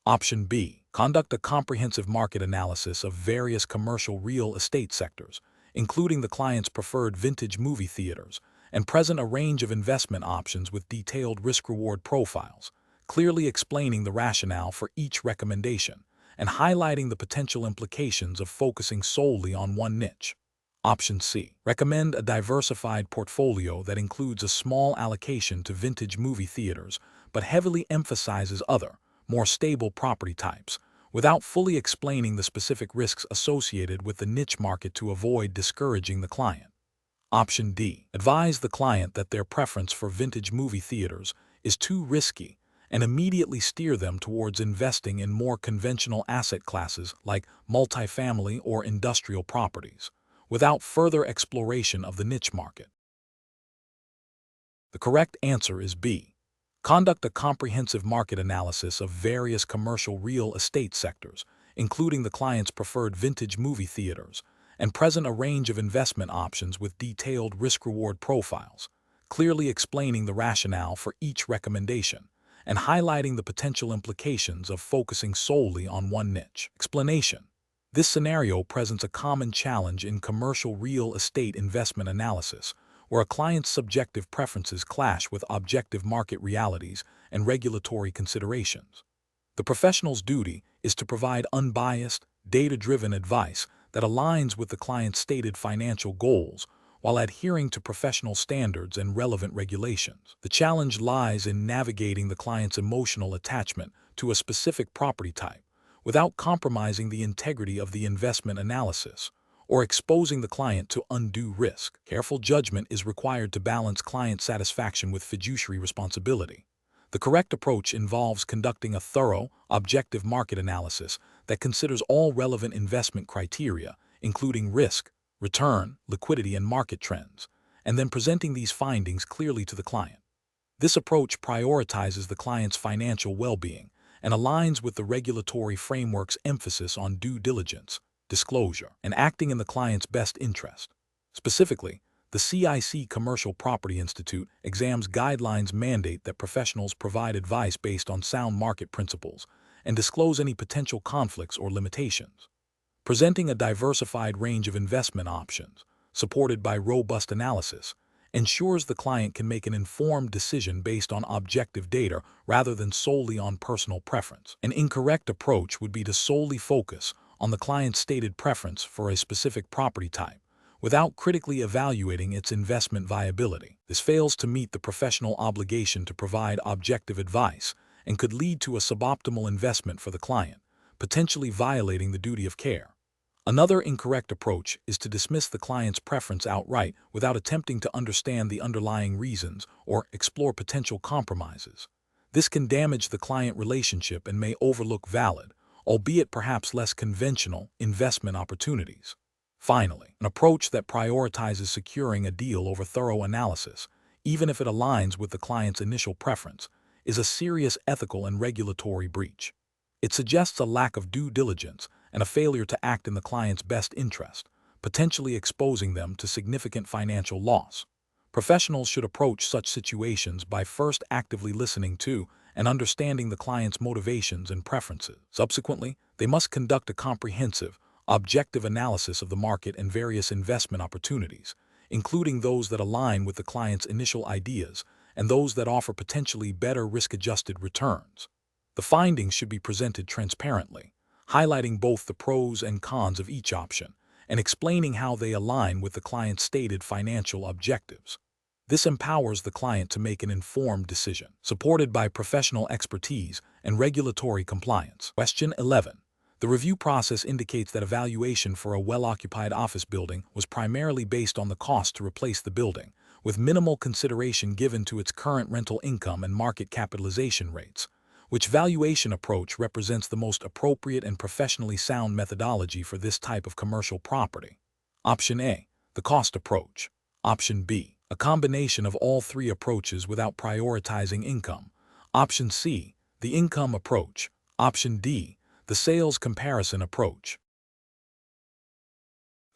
Option B. Conduct a comprehensive market analysis of various commercial real estate sectors, including the client's preferred vintage movie theaters, and present a range of investment options with detailed risk-reward profiles, clearly explaining the rationale for each recommendation and highlighting the potential implications of focusing solely on one niche. Option C. Recommend a diversified portfolio that includes a small allocation to vintage movie theaters but heavily emphasizes other, more stable property types, without fully explaining the specific risks associated with the niche market to avoid discouraging the client. Option D. Advise the client that their preference for vintage movie theaters is too risky and immediately steer them towards investing in more conventional asset classes like multifamily or industrial properties, without further exploration of the niche market. The correct answer is B. Conduct a comprehensive market analysis of various commercial real estate sectors, including the client's preferred vintage movie theaters, and present a range of investment options with detailed risk-reward profiles, clearly explaining the rationale for each recommendation and highlighting the potential implications of focusing solely on one niche. Explanation. This scenario presents a common challenge in commercial real estate investment analysis, where a client's subjective preferences clash with objective market realities and regulatory considerations. The professional's duty is to provide unbiased, data-driven advice that aligns with the client's stated financial goals while adhering to professional standards and relevant regulations. The challenge lies in navigating the client's emotional attachment to a specific property type without compromising the integrity of the investment analysis or exposing the client to undue risk. Careful judgment is required to balance client satisfaction with fiduciary responsibility. The correct approach involves conducting a thorough, objective market analysis that considers all relevant investment criteria, including risk, return, liquidity, and market trends, and then presenting these findings clearly to the client. This approach prioritizes the client's financial well-being and aligns with the regulatory framework's emphasis on due diligence, disclosure, and acting in the client's best interest. Specifically, the CIC Commercial Property Institute exams guidelines mandate that professionals provide advice based on sound market principles and disclose any potential conflicts or limitations. Presenting a diversified range of investment options, supported by robust analysis, ensures the client can make an informed decision based on objective data rather than solely on personal preference. An incorrect approach would be to solely focus on the client's stated preference for a specific property type, without critically evaluating its investment viability. This fails to meet the professional obligation to provide objective advice and could lead to a suboptimal investment for the client, potentially violating the duty of care. Another incorrect approach is to dismiss the client's preference outright without attempting to understand the underlying reasons or explore potential compromises. This can damage the client relationship and may overlook valid, albeit perhaps less conventional, investment opportunities. Finally, an approach that prioritizes securing a deal over thorough analysis, even if it aligns with the client's initial preference, is a serious ethical and regulatory breach. It suggests a lack of due diligence and a failure to act in the client's best interest, potentially exposing them to significant financial loss. Professionals should approach such situations by first actively listening to and understanding the client's motivations and preferences. Subsequently, they must conduct a comprehensive, objective analysis of the market and various investment opportunities, including those that align with the client's initial ideas and those that offer potentially better risk-adjusted returns. The findings should be presented transparently, highlighting both the pros and cons of each option and explaining how they align with the client's stated financial objectives. This empowers the client to make an informed decision, supported by professional expertise and regulatory compliance. Question 11. The review process indicates that evaluation for a well-occupied office building was primarily based on the cost to replace the building, with minimal consideration given to its current rental income and market capitalization rates. Which valuation approach represents the most appropriate and professionally sound methodology for this type of commercial property? Option A, the cost approach. Option B, a combination of all three approaches without prioritizing income. Option C, the income approach. Option D, the sales comparison approach.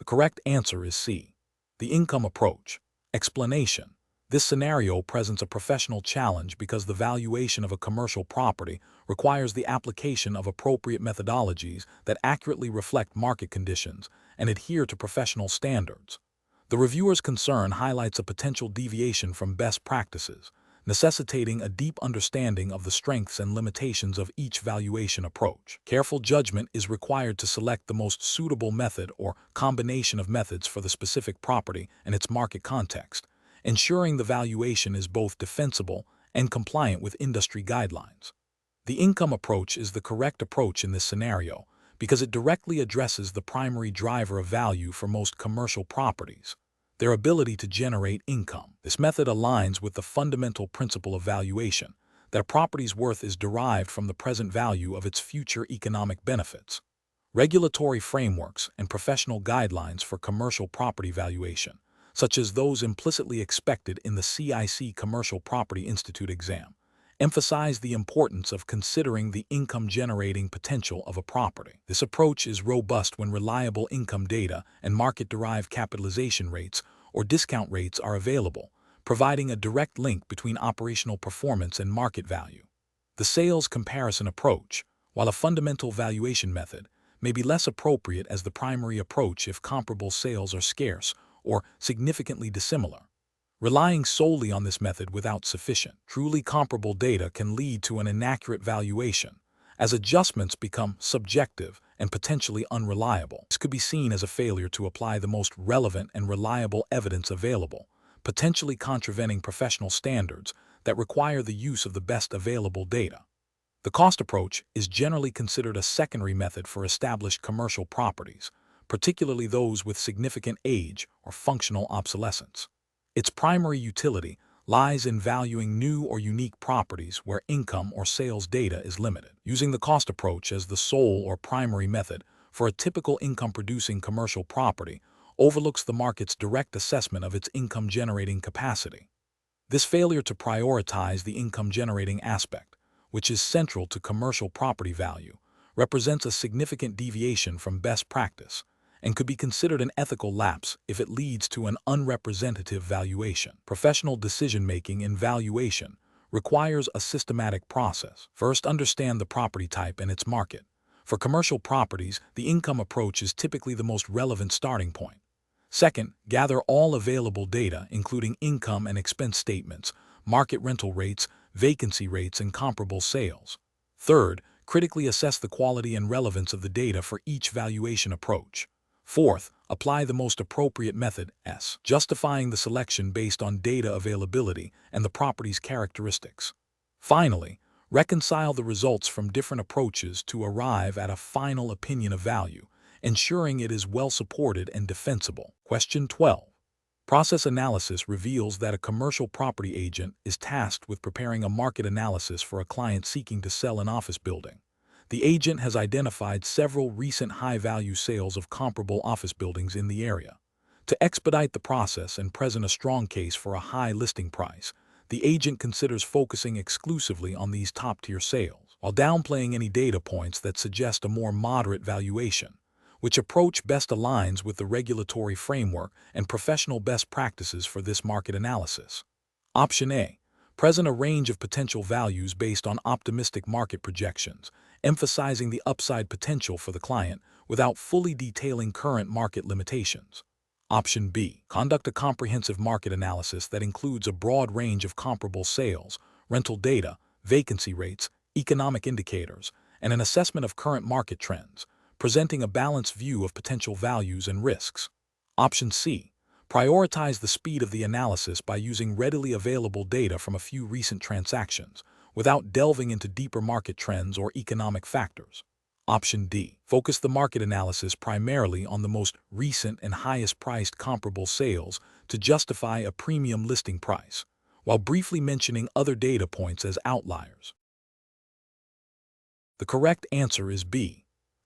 The correct answer is C, the income approach. Explanation. This scenario presents a professional challenge because the valuation of a commercial property requires the application of appropriate methodologies that accurately reflect market conditions and adhere to professional standards. The reviewer's concern highlights a potential deviation from best practices, necessitating a deep understanding of the strengths and limitations of each valuation approach. Careful judgment is required to select the most suitable method or combination of methods for the specific property and its market context, ensuring the valuation is both defensible and compliant with industry guidelines. The income approach is the correct approach in this scenario because it directly addresses the primary driver of value for most commercial properties, their ability to generate income. This method aligns with the fundamental principle of valuation, that a property's worth is derived from the present value of its future economic benefits. Regulatory frameworks and professional guidelines for commercial property valuation, such as those implicitly expected in the CIC Commercial Property Institute exam, emphasize the importance of considering the income-generating potential of a property. This approach is robust when reliable income data and market-derived capitalization rates or discount rates are available, providing a direct link between operational performance and market value. The sales comparison approach, while a fundamental valuation method, may be less appropriate as the primary approach if comparable sales are scarce or significantly dissimilar. Relying solely on this method without sufficient, truly comparable data can lead to an inaccurate valuation, as adjustments become subjective and potentially unreliable. This could be seen as a failure to apply the most relevant and reliable evidence available, potentially contravening professional standards that require the use of the best available data. The cost approach is generally considered a secondary method for established commercial properties, particularly those with significant age or functional obsolescence. Its primary utility lies in valuing new or unique properties where income or sales data is limited. Using the cost approach as the sole or primary method for a typical income-producing commercial property overlooks the market's direct assessment of its income-generating capacity. This failure to prioritize the income-generating aspect, which is central to commercial property value, represents a significant deviation from best practice and could be considered an ethical lapse if it leads to an unrepresentative valuation. Professional decision-making in valuation requires a systematic process. First, understand the property type and its market. For commercial properties, the income approach is typically the most relevant starting point. Second, gather all available data, including income and expense statements, market rental rates, vacancy rates, and comparable sales. Third, critically assess the quality and relevance of the data for each valuation approach. Fourth, apply the most appropriate method, justifying the selection based on data availability and the property's characteristics. Finally, reconcile the results from different approaches to arrive at a final opinion of value, ensuring it is well supported and defensible. Question 12. Process analysis reveals that a commercial property agent is tasked with preparing a market analysis for a client seeking to sell an office building. The agent has identified several recent high-value sales of comparable office buildings in the area. To expedite the process and present a strong case for a high listing price, the agent considers focusing exclusively on these top-tier sales, while downplaying any data points that suggest a more moderate valuation. Which approach best aligns with the regulatory framework and professional best practices for this market analysis? Option A. Present a range of potential values based on optimistic market projections, emphasizing the upside potential for the client without fully detailing current market limitations. Option B. Conduct a comprehensive market analysis that includes a broad range of comparable sales, rental data, vacancy rates, economic indicators, and an assessment of current market trends, presenting a balanced view of potential values and risks. Option C. Prioritize the speed of the analysis by using readily available data from a few recent transactions, without delving into deeper market trends or economic factors. Option D. Focus the market analysis primarily on the most recent and highest-priced comparable sales to justify a premium listing price, while briefly mentioning other data points as outliers. The correct answer is B.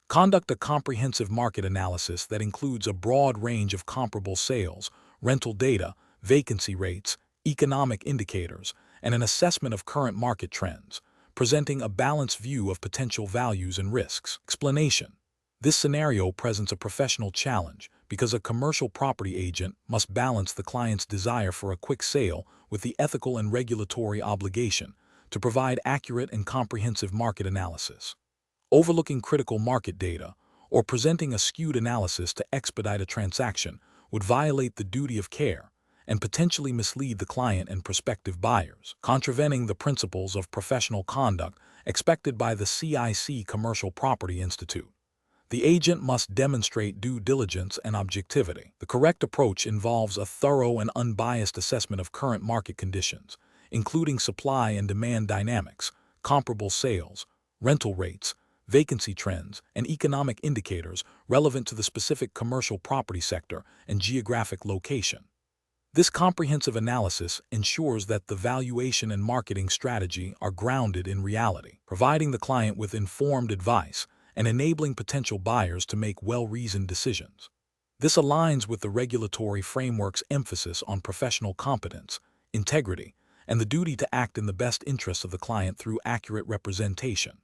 Conduct a comprehensive market analysis that includes a broad range of comparable sales, rental data, vacancy rates, economic indicators, and an assessment of current market trends, presenting a balanced view of potential values and risks. Explanation. This scenario presents a professional challenge because a commercial property agent must balance the client's desire for a quick sale with the ethical and regulatory obligation to provide accurate and comprehensive market analysis. Overlooking critical market data or presenting a skewed analysis to expedite a transaction would violate the duty of care and potentially mislead the client and prospective buyers, contravening the principles of professional conduct expected by the CIC Commercial Property Institute. The agent must demonstrate due diligence and objectivity. The correct approach involves a thorough and unbiased assessment of current market conditions, including supply and demand dynamics, comparable sales, rental rates, vacancy trends, and economic indicators relevant to the specific commercial property sector and geographic location. This comprehensive analysis ensures that the valuation and marketing strategy are grounded in reality, providing the client with informed advice and enabling potential buyers to make well-reasoned decisions. This aligns with the regulatory framework's emphasis on professional competence, integrity, and the duty to act in the best interests of the client through accurate representation.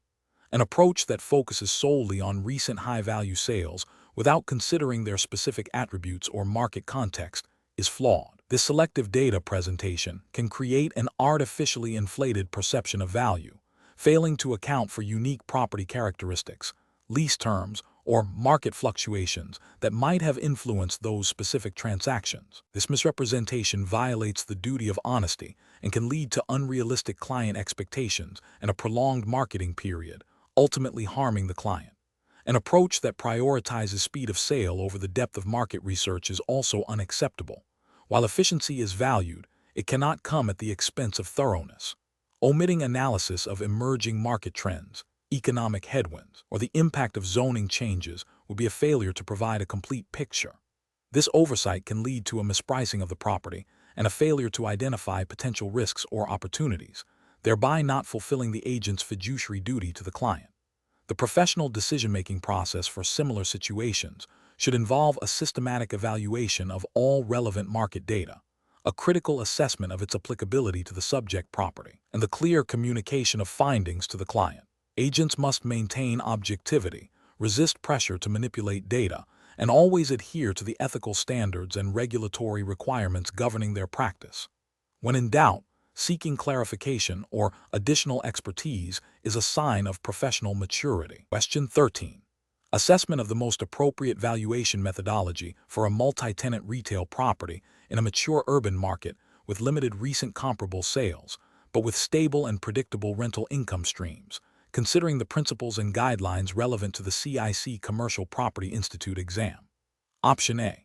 An approach that focuses solely on recent high-value sales without considering their specific attributes or market context is flawed. This selective data presentation can create an artificially inflated perception of value, failing to account for unique property characteristics, lease terms, or market fluctuations that might have influenced those specific transactions. This misrepresentation violates the duty of honesty and can lead to unrealistic client expectations and a prolonged marketing period, ultimately harming the client. An approach that prioritizes speed of sale over the depth of market research is also unacceptable. While efficiency is valued, it cannot come at the expense of thoroughness. Omitting analysis of emerging market trends, economic headwinds, or the impact of zoning changes would be a failure to provide a complete picture. This oversight can lead to a mispricing of the property and a failure to identify potential risks or opportunities, thereby not fulfilling the agent's fiduciary duty to the client. The professional decision-making process for similar situations should involve a systematic evaluation of all relevant market data, a critical assessment of its applicability to the subject property, and the clear communication of findings to the client. Agents must maintain objectivity, resist pressure to manipulate data, and always adhere to the ethical standards and regulatory requirements governing their practice. When in doubt, seeking clarification or additional expertise is a sign of professional maturity. Question 13. Assessment of the most appropriate valuation methodology for a multi-tenant retail property in a mature urban market with limited recent comparable sales, but with stable and predictable rental income streams, considering the principles and guidelines relevant to the CIC Commercial Property Institute exam. Option A.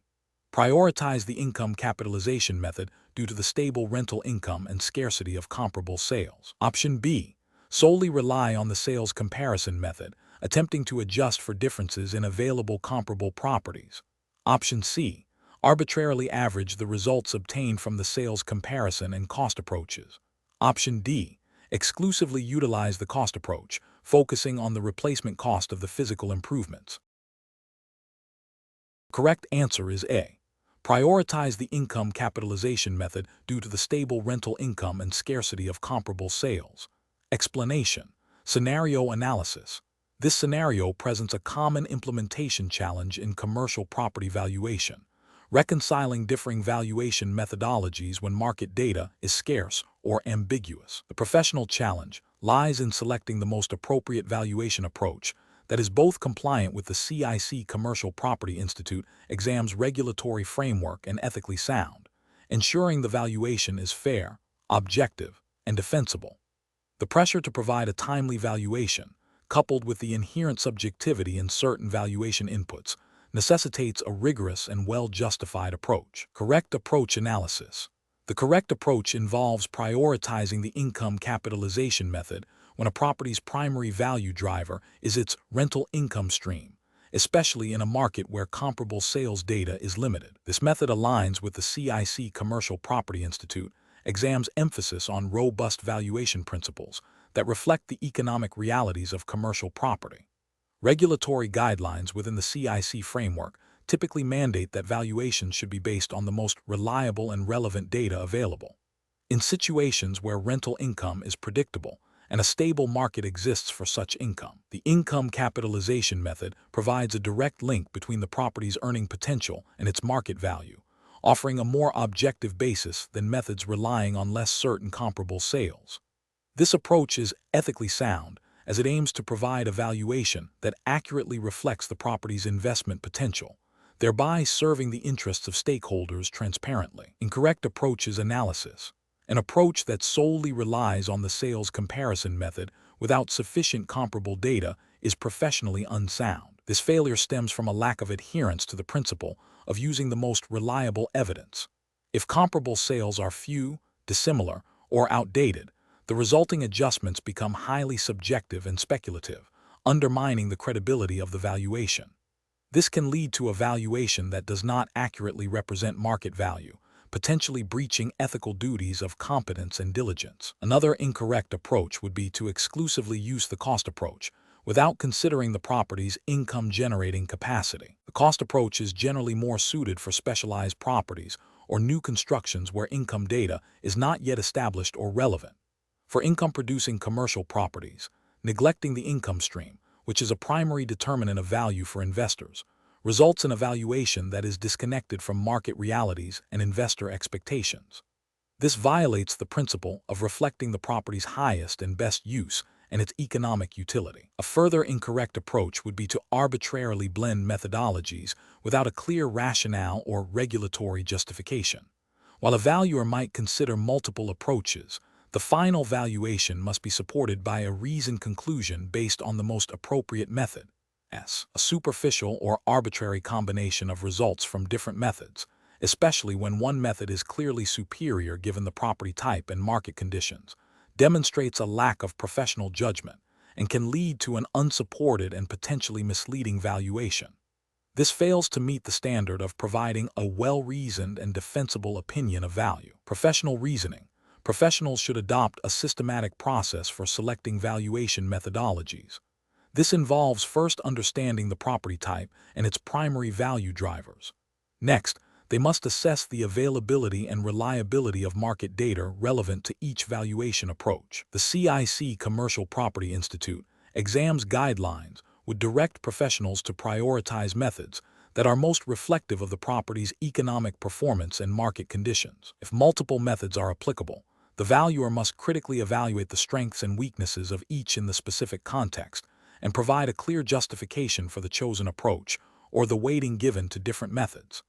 Prioritize the income capitalization method due to the stable rental income and scarcity of comparable sales. Option B. Solely rely on the sales comparison method, attempting to adjust for differences in available comparable properties. Option C. Arbitrarily average the results obtained from the sales comparison and cost approaches. Option D. Exclusively utilize the cost approach, focusing on the replacement cost of the physical improvements. Correct answer is A. Prioritize the income capitalization method due to the stable rental income and scarcity of comparable sales. Explanation. Scenario analysis. This scenario presents a common implementation challenge in commercial property valuation, reconciling differing valuation methodologies when market data is scarce or ambiguous. The professional challenge lies in selecting the most appropriate valuation approach that is both compliant with the CIC Commercial Property Institute exam's regulatory framework and ethically sound, ensuring the valuation is fair, objective, and defensible. The pressure to provide a timely valuation, coupled with the inherent subjectivity in certain valuation inputs, necessitates a rigorous and well-justified approach. Correct approach analysis. The correct approach involves prioritizing the income capitalization method when a property's primary value driver is its rental income stream, especially in a market where comparable sales data is limited. This method aligns with the CIC Commercial Property Institute exam's emphasis on robust valuation principles that reflect the economic realities of commercial property. Regulatory guidelines within the CIC framework typically mandate that valuations should be based on the most reliable and relevant data available. In situations where rental income is predictable and a stable market exists for such income, the income capitalization method provides a direct link between the property's earning potential and its market value, offering a more objective basis than methods relying on less certain comparable sales. This approach is ethically sound, as it aims to provide a valuation that accurately reflects the property's investment potential, thereby serving the interests of stakeholders transparently. Incorrect approach is analysis. An approach that solely relies on the sales comparison method without sufficient comparable data is professionally unsound. This failure stems from a lack of adherence to the principle of using the most reliable evidence. If comparable sales are few, dissimilar, or outdated, the resulting adjustments become highly subjective and speculative, undermining the credibility of the valuation. This can lead to a valuation that does not accurately represent market value, potentially breaching ethical duties of competence and diligence. Another incorrect approach would be to exclusively use the cost approach, without considering the property's income-generating capacity. The cost approach is generally more suited for specialized properties or new constructions where income data is not yet established or relevant. For income-producing commercial properties, neglecting the income stream, which is a primary determinant of value for investors, results in a valuation that is disconnected from market realities and investor expectations. This violates the principle of reflecting the property's highest and best use and its economic utility. A further incorrect approach would be to arbitrarily blend methodologies without a clear rationale or regulatory justification. While a valuer might consider multiple approaches, the final valuation must be supported by a reasoned conclusion based on the most appropriate method. A superficial or arbitrary combination of results from different methods, especially when one method is clearly superior given the property type and market conditions, demonstrates a lack of professional judgment and can lead to an unsupported and potentially misleading valuation. This fails to meet the standard of providing a well-reasoned and defensible opinion of value. Professional reasoning. Professionals should adopt a systematic process for selecting valuation methodologies. This involves first understanding the property type and its primary value drivers. Next, they must assess the availability and reliability of market data relevant to each valuation approach. The CIC Commercial Property Institute exams guidelines would direct professionals to prioritize methods that are most reflective of the property's economic performance and market conditions. If multiple methods are applicable, the valuer must critically evaluate the strengths and weaknesses of each in the specific context and provide a clear justification for the chosen approach or the weighting given to different methods.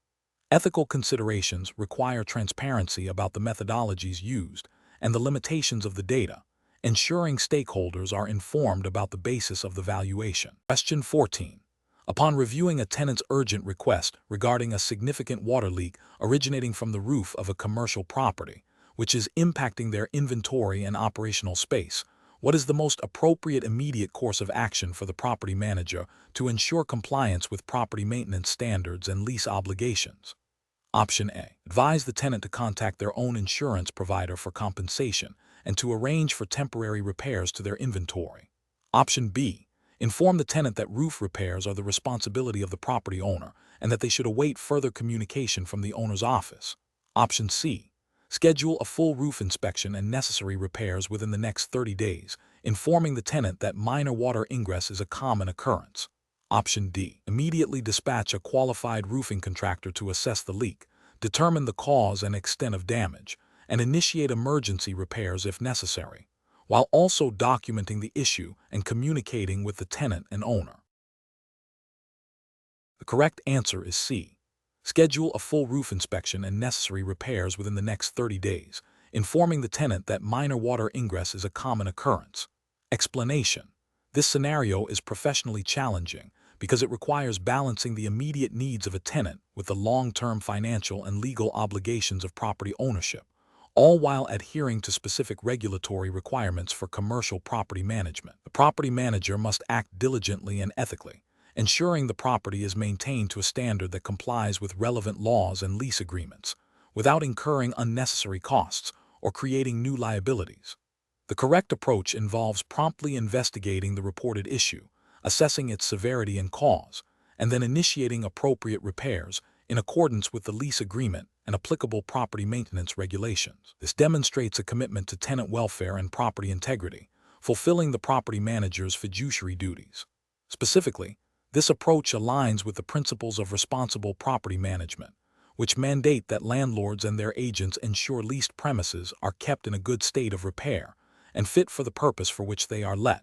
Ethical considerations require transparency about the methodologies used and the limitations of the data, ensuring stakeholders are informed about the basis of the valuation. Question 14. Upon reviewing a tenant's urgent request regarding a significant water leak originating from the roof of a commercial property, which is impacting their inventory and operational space, what is the most appropriate immediate course of action for the property manager to ensure compliance with property maintenance standards and lease obligations? Option A. Advise the tenant to contact their own insurance provider for compensation and to arrange for temporary repairs to their inventory. Option B. Inform the tenant that roof repairs are the responsibility of the property owner and that they should await further communication from the owner's office. Option C. Schedule a full roof inspection and necessary repairs within the next 30 days, informing the tenant that minor water ingress is a common occurrence. Option D. Immediately dispatch a qualified roofing contractor to assess the leak, determine the cause and extent of damage, and initiate emergency repairs if necessary, while also documenting the issue and communicating with the tenant and owner. The correct answer is C. Schedule a full roof inspection and necessary repairs within the next 30 days, informing the tenant that minor water ingress is a common occurrence. Explanation. This scenario is professionally challenging because it requires balancing the immediate needs of a tenant with the long-term financial and legal obligations of property ownership, all while adhering to specific regulatory requirements for commercial property management. The property manager must act diligently and ethically, ensuring the property is maintained to a standard that complies with relevant laws and lease agreements, without incurring unnecessary costs or creating new liabilities. The correct approach involves promptly investigating the reported issue, assessing its severity and cause, and then initiating appropriate repairs in accordance with the lease agreement and applicable property maintenance regulations. This demonstrates a commitment to tenant welfare and property integrity, fulfilling the property manager's fiduciary duties. Specifically, this approach aligns with the principles of responsible property management, which mandate that landlords and their agents ensure leased premises are kept in a good state of repair and fit for the purpose for which they are let,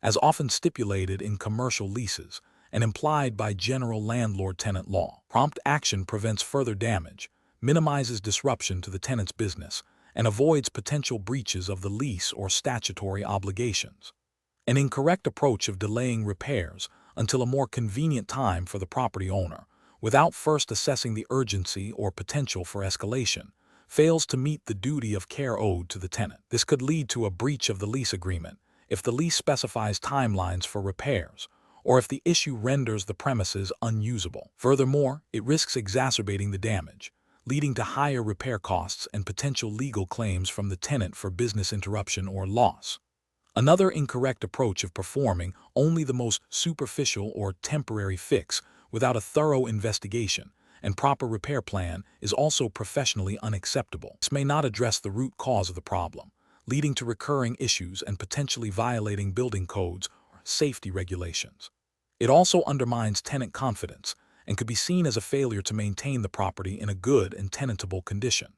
as often stipulated in commercial leases and implied by general landlord-tenant law. Prompt action prevents further damage, minimizes disruption to the tenant's business, and avoids potential breaches of the lease or statutory obligations. An incorrect approach of delaying repairs until a more convenient time for the property owner, without first assessing the urgency or potential for escalation, fails to meet the duty of care owed to the tenant. This could lead to a breach of the lease agreement if the lease specifies timelines for repairs, or if the issue renders the premises unusable. Furthermore, it risks exacerbating the damage, leading to higher repair costs and potential legal claims from the tenant for business interruption or loss. Another incorrect approach of performing only the most superficial or temporary fix without a thorough investigation and proper repair plan is also professionally unacceptable. This may not address the root cause of the problem, leading to recurring issues and potentially violating building codes or safety regulations. It also undermines tenant confidence and could be seen as a failure to maintain the property in a good and tenantable condition.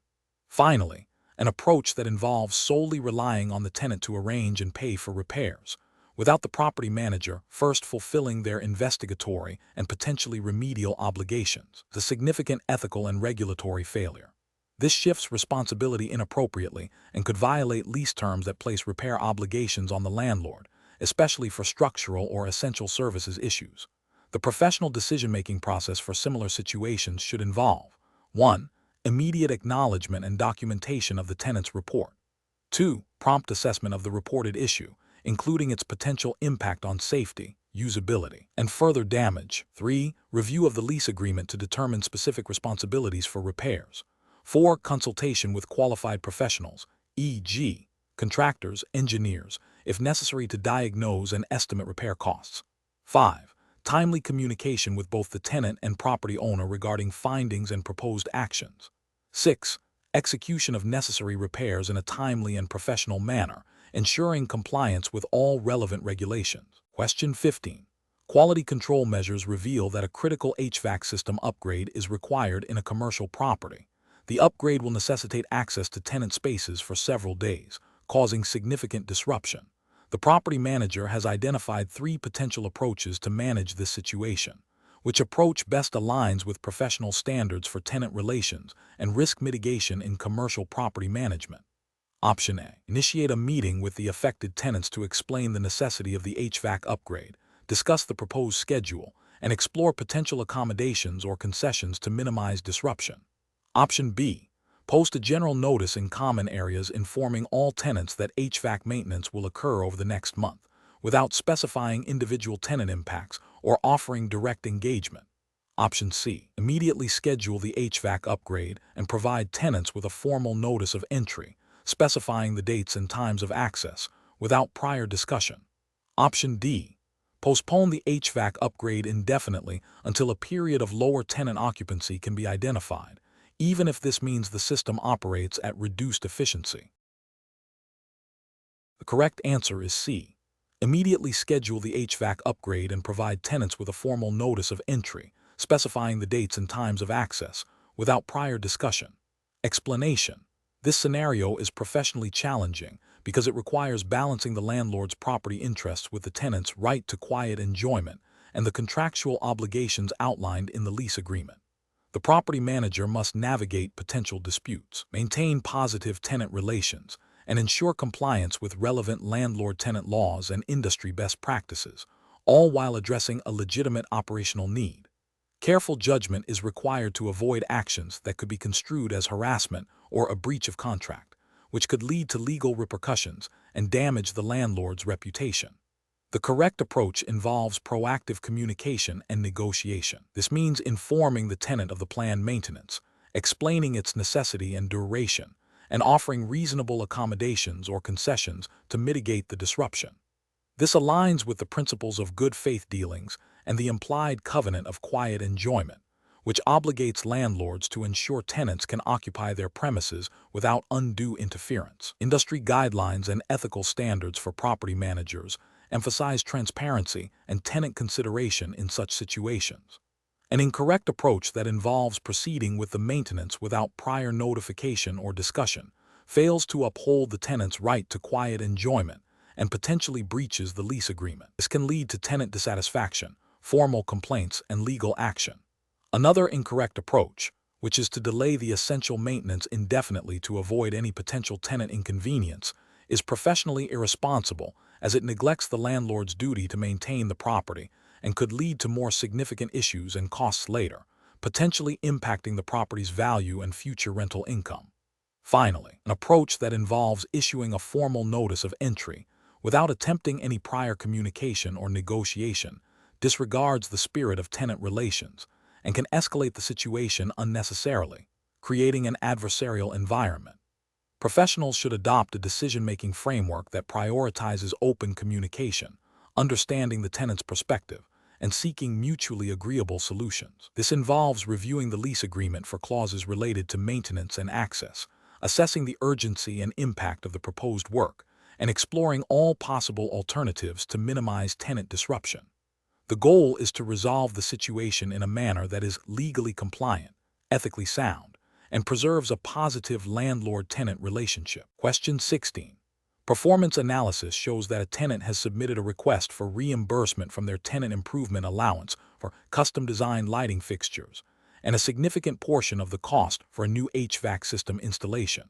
Finally, an approach that involves solely relying on the tenant to arrange and pay for repairs, without the property manager first fulfilling their investigatory and potentially remedial obligations, is a significant ethical and regulatory failure. This shifts responsibility inappropriately and could violate lease terms that place repair obligations on the landlord, especially for structural or essential services issues. The professional decision-making process for similar situations should involve 1. Immediate acknowledgement and documentation of the tenant's report. 2. Prompt assessment of the reported issue, including its potential impact on safety, usability, and further damage. 3. Review of the lease agreement to determine specific responsibilities for repairs. 4. Consultation with qualified professionals, e.g., contractors, engineers, if necessary to diagnose and estimate repair costs. 5. Timely communication with both the tenant and property owner regarding findings and proposed actions. 6. Execution of necessary repairs in a timely and professional manner, ensuring compliance with all relevant regulations. Question 15. Quality control measures reveal that a critical HVAC system upgrade is required in a commercial property. The upgrade will necessitate access to tenant spaces for several days, causing significant disruption. The property manager has identified 3 potential approaches to manage this situation. Which approach best aligns with professional standards for tenant relations and risk mitigation in commercial property management? Option A. Initiate a meeting with the affected tenants to explain the necessity of the HVAC upgrade, discuss the proposed schedule, and explore potential accommodations or concessions to minimize disruption. Option B. Post a general notice in common areas informing all tenants that HVAC maintenance will occur over the next month, without specifying individual tenant impacts or offering direct engagement. Option C. Immediately schedule the HVAC upgrade and provide tenants with a formal notice of entry, specifying the dates and times of access, without prior discussion. Option D. Postpone the HVAC upgrade indefinitely until a period of lower tenant occupancy can be identified, even if this means the system operates at reduced efficiency. The correct answer is C. Immediately schedule the HVAC upgrade and provide tenants with a formal notice of entry, specifying the dates and times of access, without prior discussion. Explanation: this scenario is professionally challenging because it requires balancing the landlord's property interests with the tenant's right to quiet enjoyment and the contractual obligations outlined in the lease agreement. The property manager must navigate potential disputes, maintain positive tenant relations, and ensure compliance with relevant landlord-tenant laws and industry best practices, all while addressing a legitimate operational need. Careful judgment is required to avoid actions that could be construed as harassment or a breach of contract, which could lead to legal repercussions and damage the landlord's reputation. The correct approach involves proactive communication and negotiation. This means informing the tenant of the planned maintenance, explaining its necessity and duration, and offering reasonable accommodations or concessions to mitigate the disruption. This aligns with the principles of good faith dealings and the implied covenant of quiet enjoyment, which obligates landlords to ensure tenants can occupy their premises without undue interference. Industry guidelines and ethical standards for property managers emphasize transparency and tenant consideration in such situations. An incorrect approach that involves proceeding with the maintenance without prior notification or discussion fails to uphold the tenant's right to quiet enjoyment and potentially breaches the lease agreement. This can lead to tenant dissatisfaction, formal complaints, and legal action. Another incorrect approach, which is to delay the essential maintenance indefinitely to avoid any potential tenant inconvenience, is professionally irresponsible as it neglects the landlord's duty to maintain the property and could lead to more significant issues and costs later, potentially impacting the property's value and future rental income. Finally, an approach that involves issuing a formal notice of entry without attempting any prior communication or negotiation disregards the spirit of tenant relations and can escalate the situation unnecessarily, creating an adversarial environment. Professionals should adopt a decision-making framework that prioritizes open communication, understanding the tenant's perspective, and seeking mutually agreeable solutions. This involves reviewing the lease agreement for clauses related to maintenance and access, assessing the urgency and impact of the proposed work, and exploring all possible alternatives to minimize tenant disruption. The goal is to resolve the situation in a manner that is legally compliant, ethically sound, and preserves a positive landlord-tenant relationship. Question 16. Performance analysis shows that a tenant has submitted a request for reimbursement from their tenant improvement allowance for custom-designed lighting fixtures and a significant portion of the cost for a new HVAC system installation.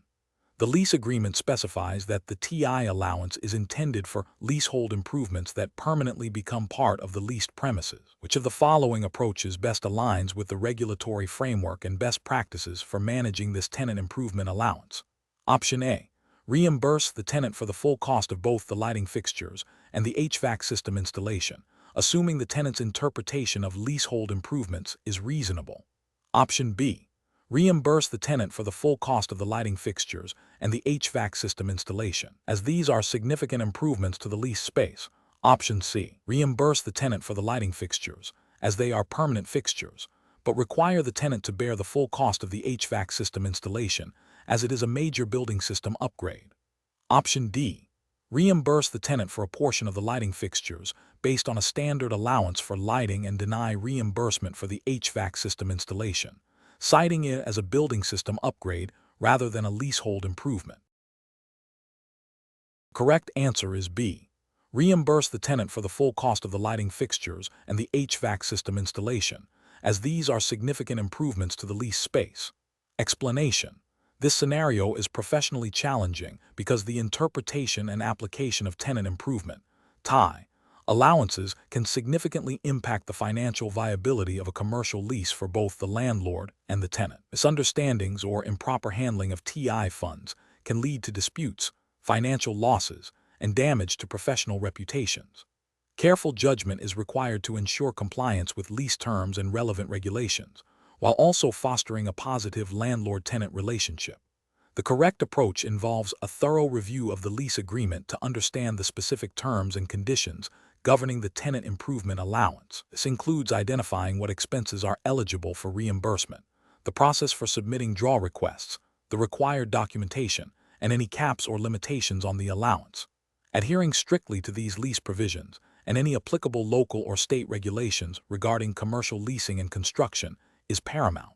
The lease agreement specifies that the TI allowance is intended for leasehold improvements that permanently become part of the leased premises. Which of the following approaches best aligns with the regulatory framework and best practices for managing this tenant improvement allowance? Option A. Reimburse the tenant for the full cost of both the lighting fixtures and the HVAC system installation, assuming the tenant's interpretation of leasehold improvements is reasonable. Option B. Reimburse the tenant for the full cost of the lighting fixtures and the HVAC system installation, as these are significant improvements to the leased space. Option C. Reimburse the tenant for the lighting fixtures, as they are permanent fixtures, but require the tenant to bear the full cost of the HVAC system installation, as it is a major building system upgrade. Option D. Reimburse the tenant for a portion of the lighting fixtures based on a standard allowance for lighting and deny reimbursement for the HVAC system installation, citing it as a building system upgrade rather than a leasehold improvement. Correct answer is B. Reimburse the tenant for the full cost of the lighting fixtures and the HVAC system installation, as these are significant improvements to the leased space. Explanation. This scenario is professionally challenging because the interpretation and application of tenant improvement (TI) allowances can significantly impact the financial viability of a commercial lease for both the landlord and the tenant. Misunderstandings or improper handling of TI funds can lead to disputes, financial losses, and damage to professional reputations. Careful judgment is required to ensure compliance with lease terms and relevant regulations, while also fostering a positive landlord-tenant relationship. The correct approach involves a thorough review of the lease agreement to understand the specific terms and conditions governing the tenant improvement allowance. This includes identifying what expenses are eligible for reimbursement, the process for submitting draw requests, the required documentation, and any caps or limitations on the allowance. Adhering strictly to these lease provisions and any applicable local or state regulations regarding commercial leasing and construction is paramount.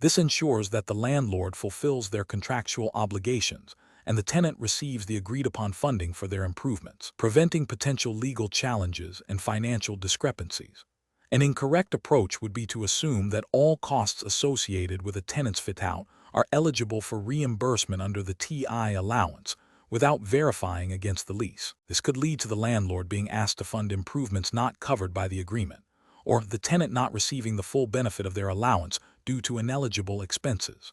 This ensures that the landlord fulfills their contractual obligations and the tenant receives the agreed-upon funding for their improvements, preventing potential legal challenges and financial discrepancies. An incorrect approach would be to assume that all costs associated with a tenant's fit-out are eligible for reimbursement under the TI allowance without verifying against the lease. This could lead to the landlord being asked to fund improvements not covered by the agreement, or the tenant not receiving the full benefit of their allowance due to ineligible expenses.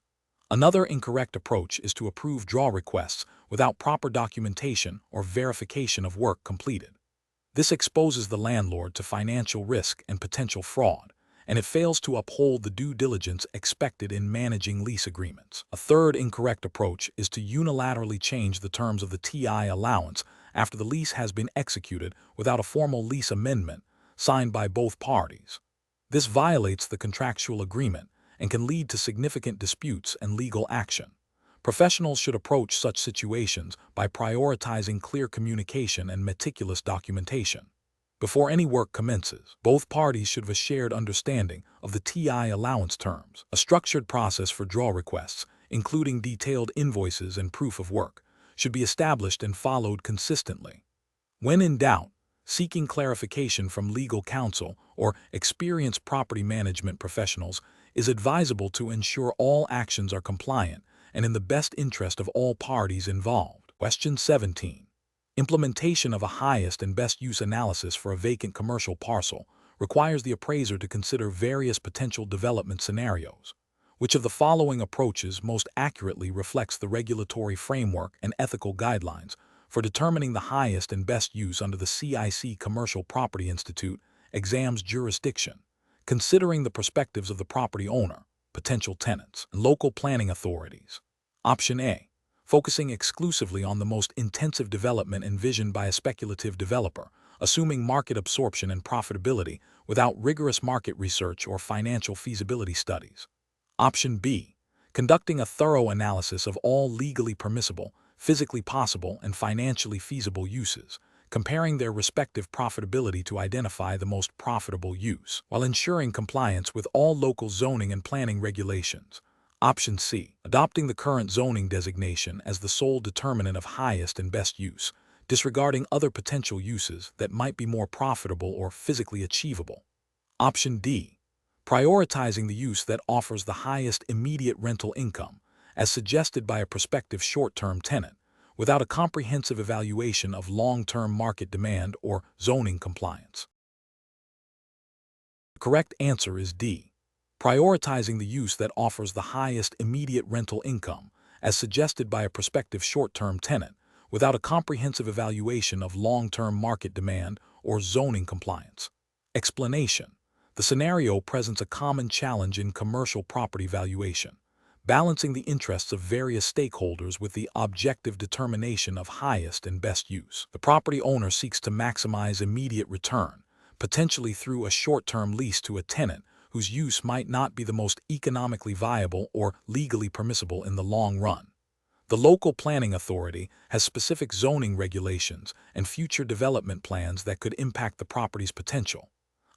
Another incorrect approach is to approve draw requests without proper documentation or verification of work completed. This exposes the landlord to financial risk and potential fraud, and it fails to uphold the due diligence expected in managing lease agreements. A third incorrect approach is to unilaterally change the terms of the TI allowance after the lease has been executed without a formal lease amendment signed by both parties. This violates the contractual agreement and can lead to significant disputes and legal action. Professionals should approach such situations by prioritizing clear communication and meticulous documentation. Before any work commences, both parties should have a shared understanding of the TI allowance terms. A structured process for draw requests, including detailed invoices and proof of work, should be established and followed consistently. When in doubt, seeking clarification from legal counsel or experienced property management professionals is advisable to ensure all actions are compliant and in the best interest of all parties involved. Question 17. Implementation of a highest and best use analysis for a vacant commercial parcel requires the appraiser to consider various potential development scenarios. Which of the following approaches most accurately reflects the regulatory framework and ethical guidelines for determining the highest and best use under the CIC Commercial Property Institute exam's jurisdiction, considering the perspectives of the property owner, potential tenants, and local planning authorities? Option A. Focusing exclusively on the most intensive development envisioned by a speculative developer, assuming market absorption and profitability without rigorous market research or financial feasibility studies. Option B, conducting a thorough analysis of all legally permissible, physically possible, and financially feasible uses, comparing their respective profitability to identify the most profitable use, while ensuring compliance with all local zoning and planning regulations. Option C, adopting the current zoning designation as the sole determinant of highest and best use, disregarding other potential uses that might be more profitable or physically achievable. Option D, prioritizing the use that offers the highest immediate rental income, as suggested by a prospective short-term tenant, without a comprehensive evaluation of long-term market demand or zoning compliance. The correct answer is D, prioritizing the use that offers the highest immediate rental income, as suggested by a prospective short-term tenant, without a comprehensive evaluation of long-term market demand or zoning compliance. Explanation: the scenario presents a common challenge in commercial property valuation, balancing the interests of various stakeholders with the objective determination of highest and best use. The property owner seeks to maximize immediate return, potentially through a short-term lease to a tenant whose use might not be the most economically viable or legally permissible in the long run. The local planning authority has specific zoning regulations and future development plans that could impact the property's potential.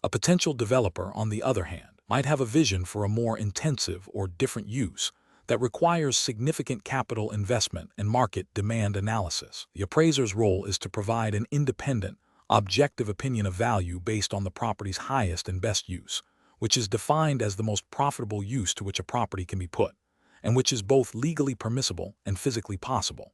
A potential developer, on the other hand, might have a vision for a more intensive or different use that requires significant capital investment and market demand analysis. The appraiser's role is to provide an independent, objective opinion of value based on the property's highest and best use, which is defined as the most profitable use to which a property can be put, and which is both legally permissible and physically possible.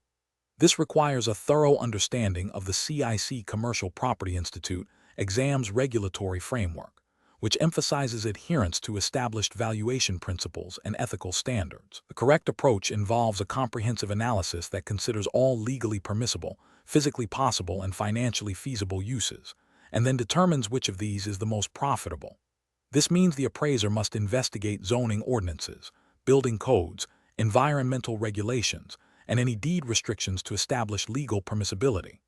This requires a thorough understanding of the CIC Commercial Property Institute exam's regulatory framework, which emphasizes adherence to established valuation principles and ethical standards. The correct approach involves a comprehensive analysis that considers all legally permissible, physically possible, and financially feasible uses, and then determines which of these is the most profitable. This means the appraiser must investigate zoning ordinances, building codes, environmental regulations, and any deed restrictions to establish legal permissibility.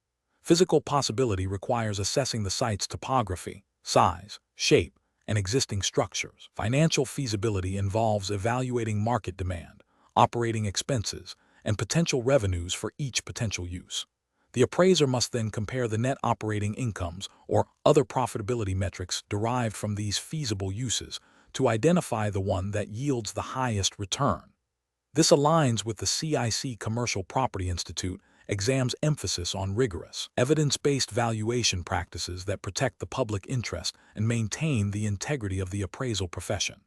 Physical possibility requires assessing the site's topography, size, shape, and existing structures. Financial feasibility involves evaluating market demand, operating expenses, and potential revenues for each potential use. The appraiser must then compare the net operating incomes or other profitability metrics derived from these feasible uses to identify the one that yields the highest return. This aligns with the CIC Commercial Property Institute exam's emphasis on rigorous, evidence-based valuation practices that protect the public interest and maintain the integrity of the appraisal profession.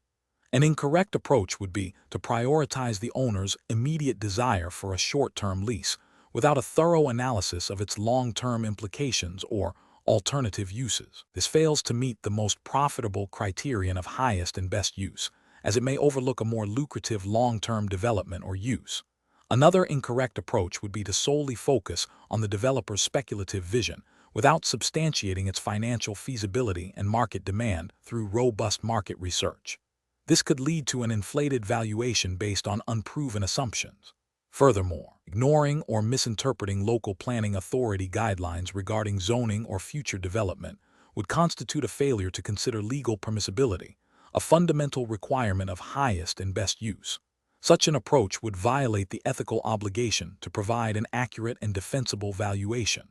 An incorrect approach would be to prioritize the owner's immediate desire for a short-term lease without a thorough analysis of its long-term implications or alternative uses. This fails to meet the most profitable criterion of highest and best use, as it may overlook a more lucrative long-term development or use. Another incorrect approach would be to solely focus on the developer's speculative vision without substantiating its financial feasibility and market demand through robust market research. This could lead to an inflated valuation based on unproven assumptions. Furthermore, ignoring or misinterpreting local planning authority guidelines regarding zoning or future development would constitute a failure to consider legal permissibility, a fundamental requirement of highest and best use. Such an approach would violate the ethical obligation to provide an accurate and defensible valuation.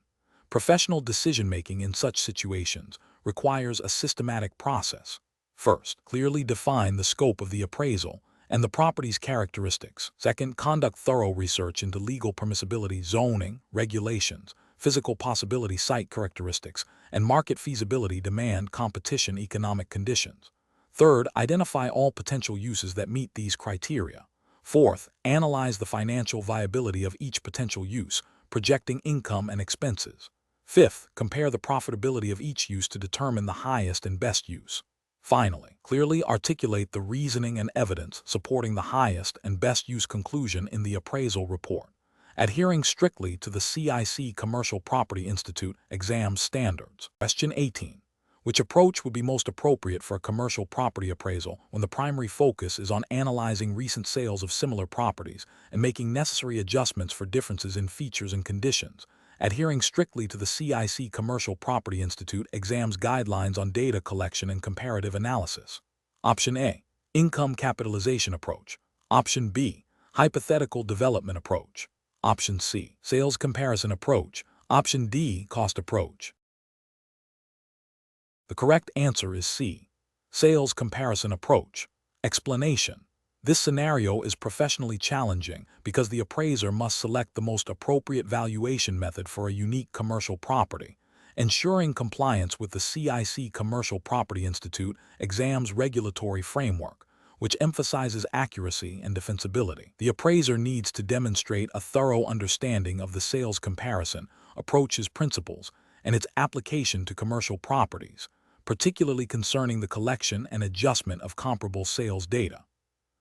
Professional decision-making in such situations requires a systematic process. First, clearly define the scope of the appraisal and the property's characteristics. Second, conduct thorough research into legal permissibility, zoning, regulations, physical possibility, site characteristics, and market feasibility, demand, competition, economic conditions. Third, identify all potential uses that meet these criteria. Fourth, analyze the financial viability of each potential use, projecting income and expenses. Fifth, compare the profitability of each use to determine the highest and best use. Finally, clearly articulate the reasoning and evidence supporting the highest and best use conclusion in the appraisal report, adhering strictly to the CIC Commercial Property Institute exam standards. Question 18. Which approach would be most appropriate for a commercial property appraisal when the primary focus is on analyzing recent sales of similar properties and making necessary adjustments for differences in features and conditions, Adhering strictly to the CIC Commercial Property Institute exam's guidelines on data collection and comparative analysis. Option A, income capitalization approach. Option B, hypothetical development approach. Option C, sales comparison approach. Option D, cost approach. The correct answer is C, sales comparison approach. Explanation. This scenario is professionally challenging because the appraiser must select the most appropriate valuation method for a unique commercial property, ensuring compliance with the CIC Commercial Property Institute exam's regulatory framework, which emphasizes accuracy and defensibility. The appraiser needs to demonstrate a thorough understanding of the sales comparison approach's principles and its application to commercial properties, particularly concerning the collection and adjustment of comparable sales data.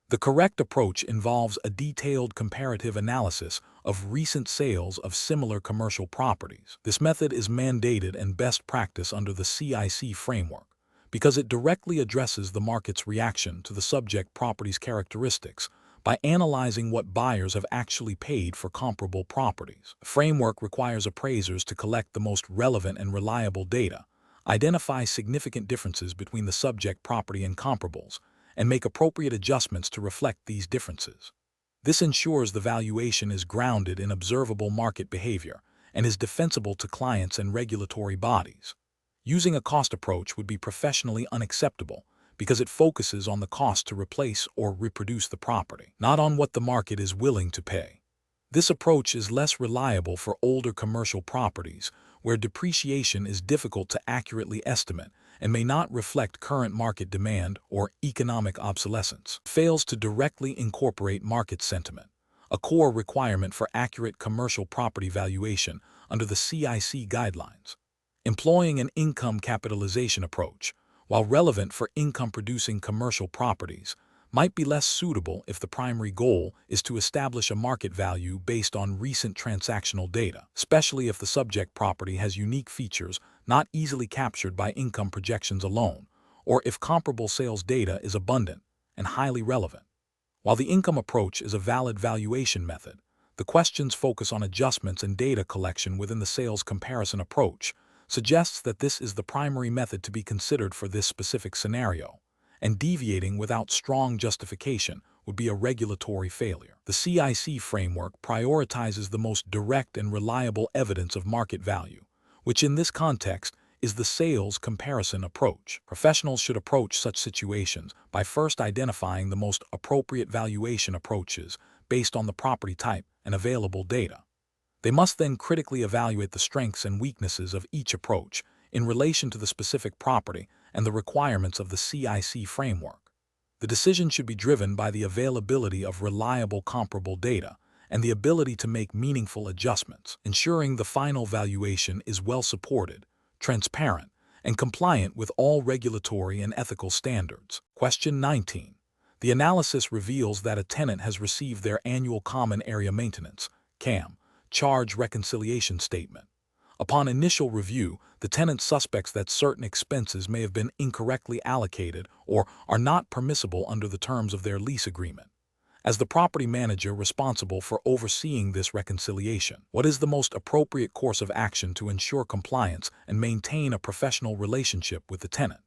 The correct approach involves a detailed comparative analysis of recent sales of similar commercial properties. This method is mandated and best practice under the CIC framework because it directly addresses the market's reaction to the subject property's characteristics by analyzing what buyers have actually paid for comparable properties. The framework requires appraisers to collect the most relevant and reliable data, identify significant differences between the subject property and comparables, and make appropriate adjustments to reflect these differences. This ensures the valuation is grounded in observable market behavior and is defensible to clients and regulatory bodies. Using a cost approach would be professionally unacceptable because it focuses on the cost to replace or reproduce the property, not on what the market is willing to pay. This approach is less reliable for older commercial properties where depreciation is difficult to accurately estimate and may not reflect current market demand or economic obsolescence. It fails to directly incorporate market sentiment, a core requirement for accurate commercial property valuation under the CIC guidelines. Employing an income capitalization approach, while relevant for income-producing commercial properties, might be less suitable if the primary goal is to establish a market value based on recent transactional data, especially if the subject property has unique features not easily captured by income projections alone, or if comparable sales data is abundant and highly relevant. While the income approach is a valid valuation method, the questions focus on adjustments and data collection within the sales comparison approach suggests that this is the primary method to be considered for this specific scenario, and deviating without strong justification would be a regulatory failure. The CIC framework prioritizes the most direct and reliable evidence of market value, which in this context is the sales comparison approach. Professionals should approach such situations by first identifying the most appropriate valuation approaches based on the property type and available data. They must then critically evaluate the strengths and weaknesses of each approach in relation to the specific property and the requirements of the CIC framework. The decision should be driven by the availability of reliable comparable data and the ability to make meaningful adjustments, ensuring the final valuation is well supported, transparent, and compliant with all regulatory and ethical standards. Question 19. The analysis reveals that a tenant has received their annual common area maintenance (CAM) charge reconciliation statement. Upon initial review, the tenant suspects that certain expenses may have been incorrectly allocated or are not permissible under the terms of their lease agreement. As the property manager responsible for overseeing this reconciliation, what is the most appropriate course of action to ensure compliance and maintain a professional relationship with the tenant?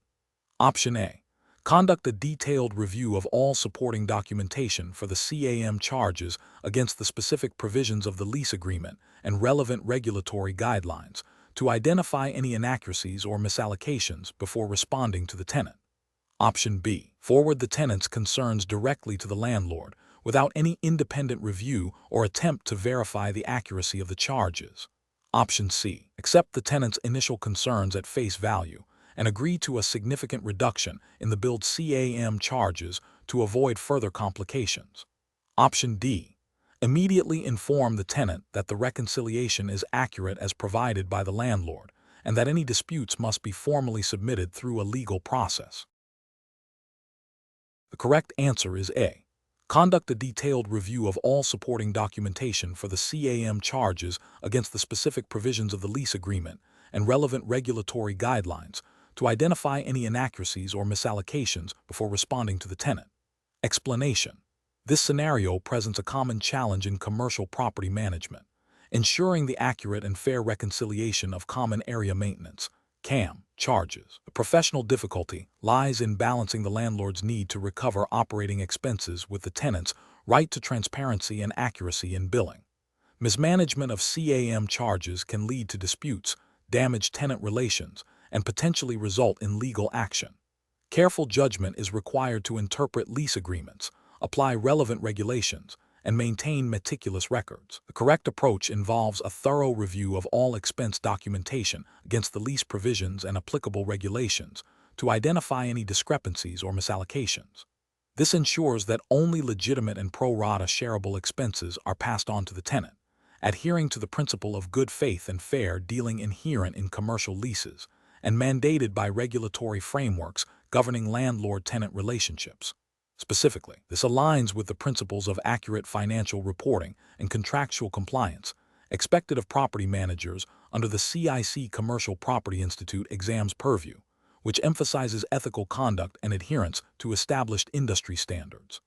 Option A. Conduct a detailed review of all supporting documentation for the CAM charges against the specific provisions of the lease agreement and relevant regulatory guidelines to identify any inaccuracies or misallocations before responding to the tenant. Option B. Forward the tenant's concerns directly to the landlord without any independent review or attempt to verify the accuracy of the charges. Option C. Accept the tenant's initial concerns at face value and agree to a significant reduction in the billed CAM charges to avoid further complications. Option D. Immediately inform the tenant that the reconciliation is accurate as provided by the landlord and that any disputes must be formally submitted through a legal process. The correct answer is A. Conduct a detailed review of all supporting documentation for the CAM charges against the specific provisions of the lease agreement and relevant regulatory guidelines to identify any inaccuracies or misallocations before responding to the tenant. Explanation. This scenario presents a common challenge in commercial property management. ensuring the accurate and fair reconciliation of common area maintenance (CAM) charges. The professional difficulty lies in balancing the landlord's need to recover operating expenses with the tenant's right to transparency and accuracy in billing. Mismanagement of CAM charges can lead to disputes, damage tenant relations, and potentially result in legal action. Careful judgment is required to interpret lease agreements, apply relevant regulations, and maintain meticulous records. The correct approach involves a thorough review of all expense documentation against the lease provisions and applicable regulations to identify any discrepancies or misallocations. This ensures that only legitimate and pro rata shareable expenses are passed on to the tenant, adhering to the principle of good faith and fair dealing inherent in commercial leases and mandated by regulatory frameworks governing landlord-tenant relationships. Specifically, this aligns with the principles of accurate financial reporting and contractual compliance expected of property managers under the CIC Commercial Property Institute exam's purview, which emphasizes ethical conduct and adherence to established industry standards.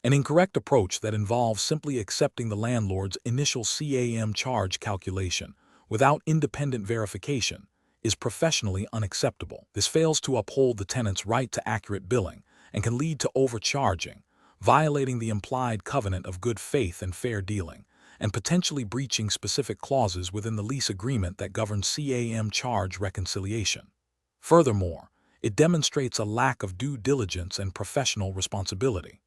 An incorrect approach that involves simply accepting the landlord's initial CAM charge calculation without independent verification is professionally unacceptable. This fails to uphold the tenant's right to accurate billing and can lead to overcharging, violating the implied covenant of good faith and fair dealing, and potentially breaching specific clauses within the lease agreement that governs CAM charge reconciliation. Furthermore, it demonstrates a lack of due diligence and professional responsibility.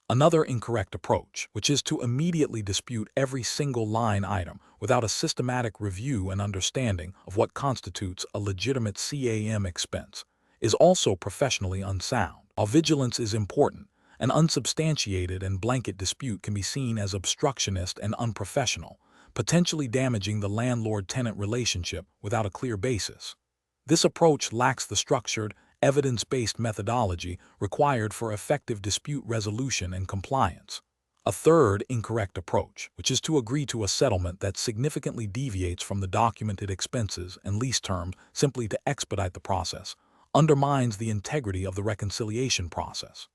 Another incorrect approach, which is to immediately dispute every single line item without a systematic review and understanding of what constitutes a legitimate CAM expense, is also professionally unsound. While vigilance is important, an unsubstantiated and blanket dispute can be seen as obstructionist and unprofessional, potentially damaging the landlord-tenant relationship without a clear basis. This approach lacks the structured, evidence-based methodology required for effective dispute resolution and compliance. A third incorrect approach, which is to agree to a settlement that significantly deviates from the documented expenses and lease terms simply to expedite the process, undermines the integrity of the reconciliation process.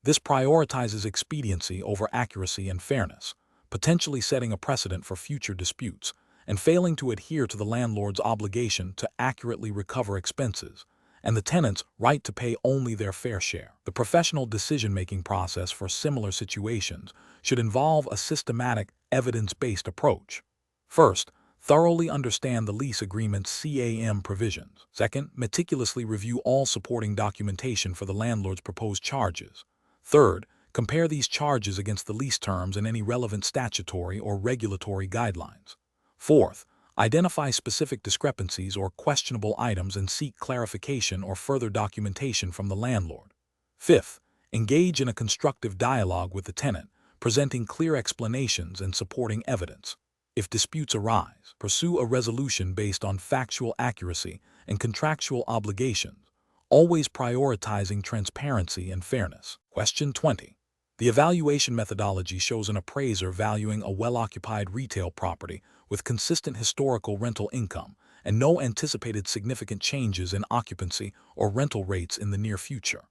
This prioritizes expediency over accuracy and fairness, potentially setting a precedent for future disputes, and failing to adhere to the landlord's obligation to accurately recover expenses, and the tenant's right to pay only their fair share. The professional decision-making process for similar situations should involve a systematic, evidence-based approach. First, thoroughly understand the lease agreement's CAM provisions. Second, meticulously review all supporting documentation for the landlord's proposed charges. Third, compare these charges against the lease terms and any relevant statutory or regulatory guidelines. Fourth, identify specific discrepancies or questionable items and seek clarification or further documentation from the landlord. Fifth, engage in a constructive dialogue with the tenant, presenting clear explanations and supporting evidence. If disputes arise, pursue a resolution based on factual accuracy and contractual obligations, always prioritizing transparency and fairness. Question 20. The evaluation methodology shows an appraiser valuing a well-occupied retail property with consistent historical rental income and no anticipated significant changes in occupancy or rental rates in the near future.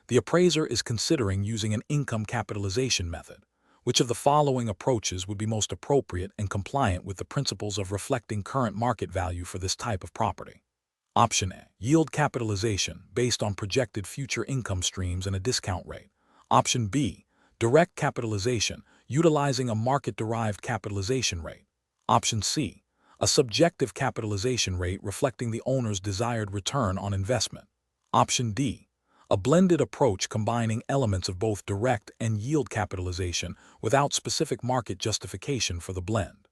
The appraiser is considering using an income capitalization method. Which of the following approaches would be most appropriate and compliant with the principles of reflecting current market value for this type of property? Option A. Yield capitalization based on projected future income streams and a discount rate. Option B. Direct capitalization utilizing a market-derived capitalization rate. Option C. A subjective capitalization rate reflecting the owner's desired return on investment. Option D. A blended approach combining elements of both direct and yield capitalization without specific market justification for the blend.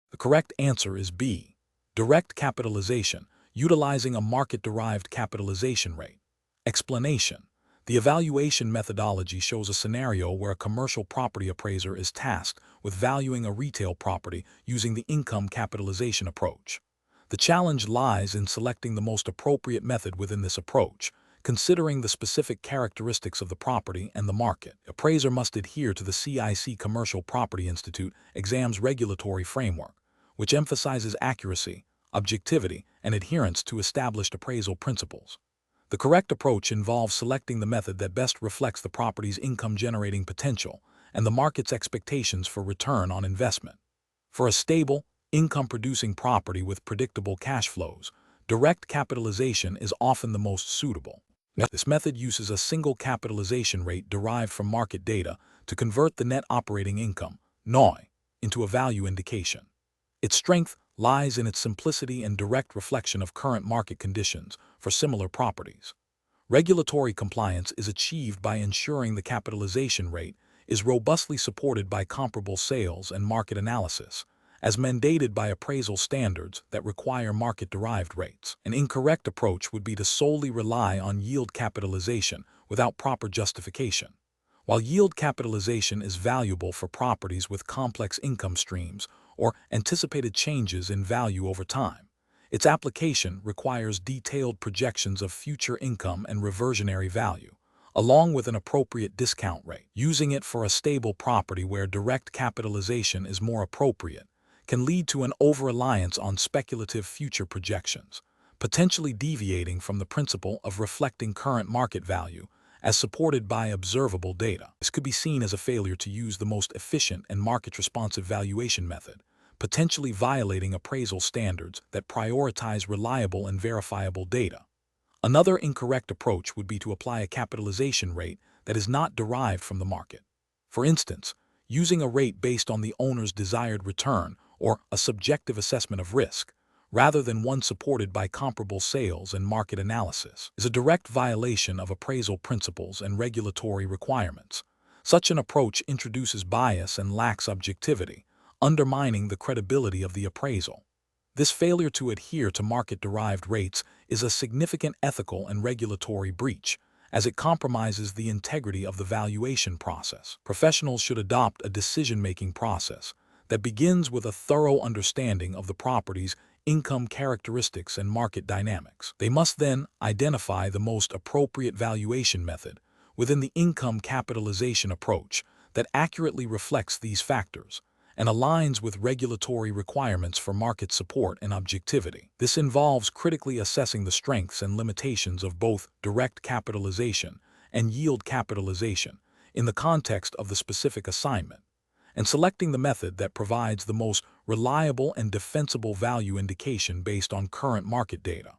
The correct answer is B. Direct capitalization, utilizing a market-derived capitalization rate. Explanation. The evaluation methodology shows a scenario where a commercial property appraiser is tasked with valuing a retail property using the income capitalization approach. The challenge lies in selecting the most appropriate method within this approach, considering the specific characteristics of the property and the market. The appraiser must adhere to the CIC Commercial Property Institute exam's regulatory framework, which emphasizes accuracy, objectivity, and adherence to established appraisal principles. The correct approach involves selecting the method that best reflects the property's income-generating potential and the market's expectations for return on investment. For a stable, income-producing property with predictable cash flows, direct capitalization is often the most suitable. This method uses a single capitalization rate derived from market data to convert the net operating income, NOI, into a value indication. Its strength lies in its simplicity and direct reflection of current market conditions for similar properties. Regulatory compliance is achieved by ensuring the capitalization rate is robustly supported by comparable sales and market analysis, as mandated by appraisal standards that require market-derived rates. An incorrect approach would be to solely rely on yield capitalization without proper justification. While yield capitalization is valuable for properties with complex income streams or anticipated changes in value over time, its application requires detailed projections of future income and reversionary value, along with an appropriate discount rate. Using it for a stable property where direct capitalization is more appropriate can lead to an over-reliance on speculative future projections, potentially deviating from the principle of reflecting current market value as supported by observable data. This could be seen as a failure to use the most efficient and market-responsive valuation method, potentially violating appraisal standards that prioritize reliable and verifiable data. Another incorrect approach would be to apply a capitalization rate that is not derived from the market. For instance, using a rate based on the owner's desired return or a subjective assessment of risk, rather than one supported by comparable sales and market analysis, is a direct violation of appraisal principles and regulatory requirements. Such an approach introduces bias and lacks objectivity, undermining the credibility of the appraisal. This failure to adhere to market-derived rates is a significant ethical and regulatory breach, as it compromises the integrity of the valuation process. Professionals should adopt a decision-making process that begins with a thorough understanding of the property's income characteristics and market dynamics. They must then identify the most appropriate valuation method within the income capitalization approach that accurately reflects these factors and aligns with regulatory requirements for market support and objectivity. This involves critically assessing the strengths and limitations of both direct capitalization and yield capitalization in the context of the specific assignment, and selecting the method that provides the most reliable and defensible value indication based on current market data.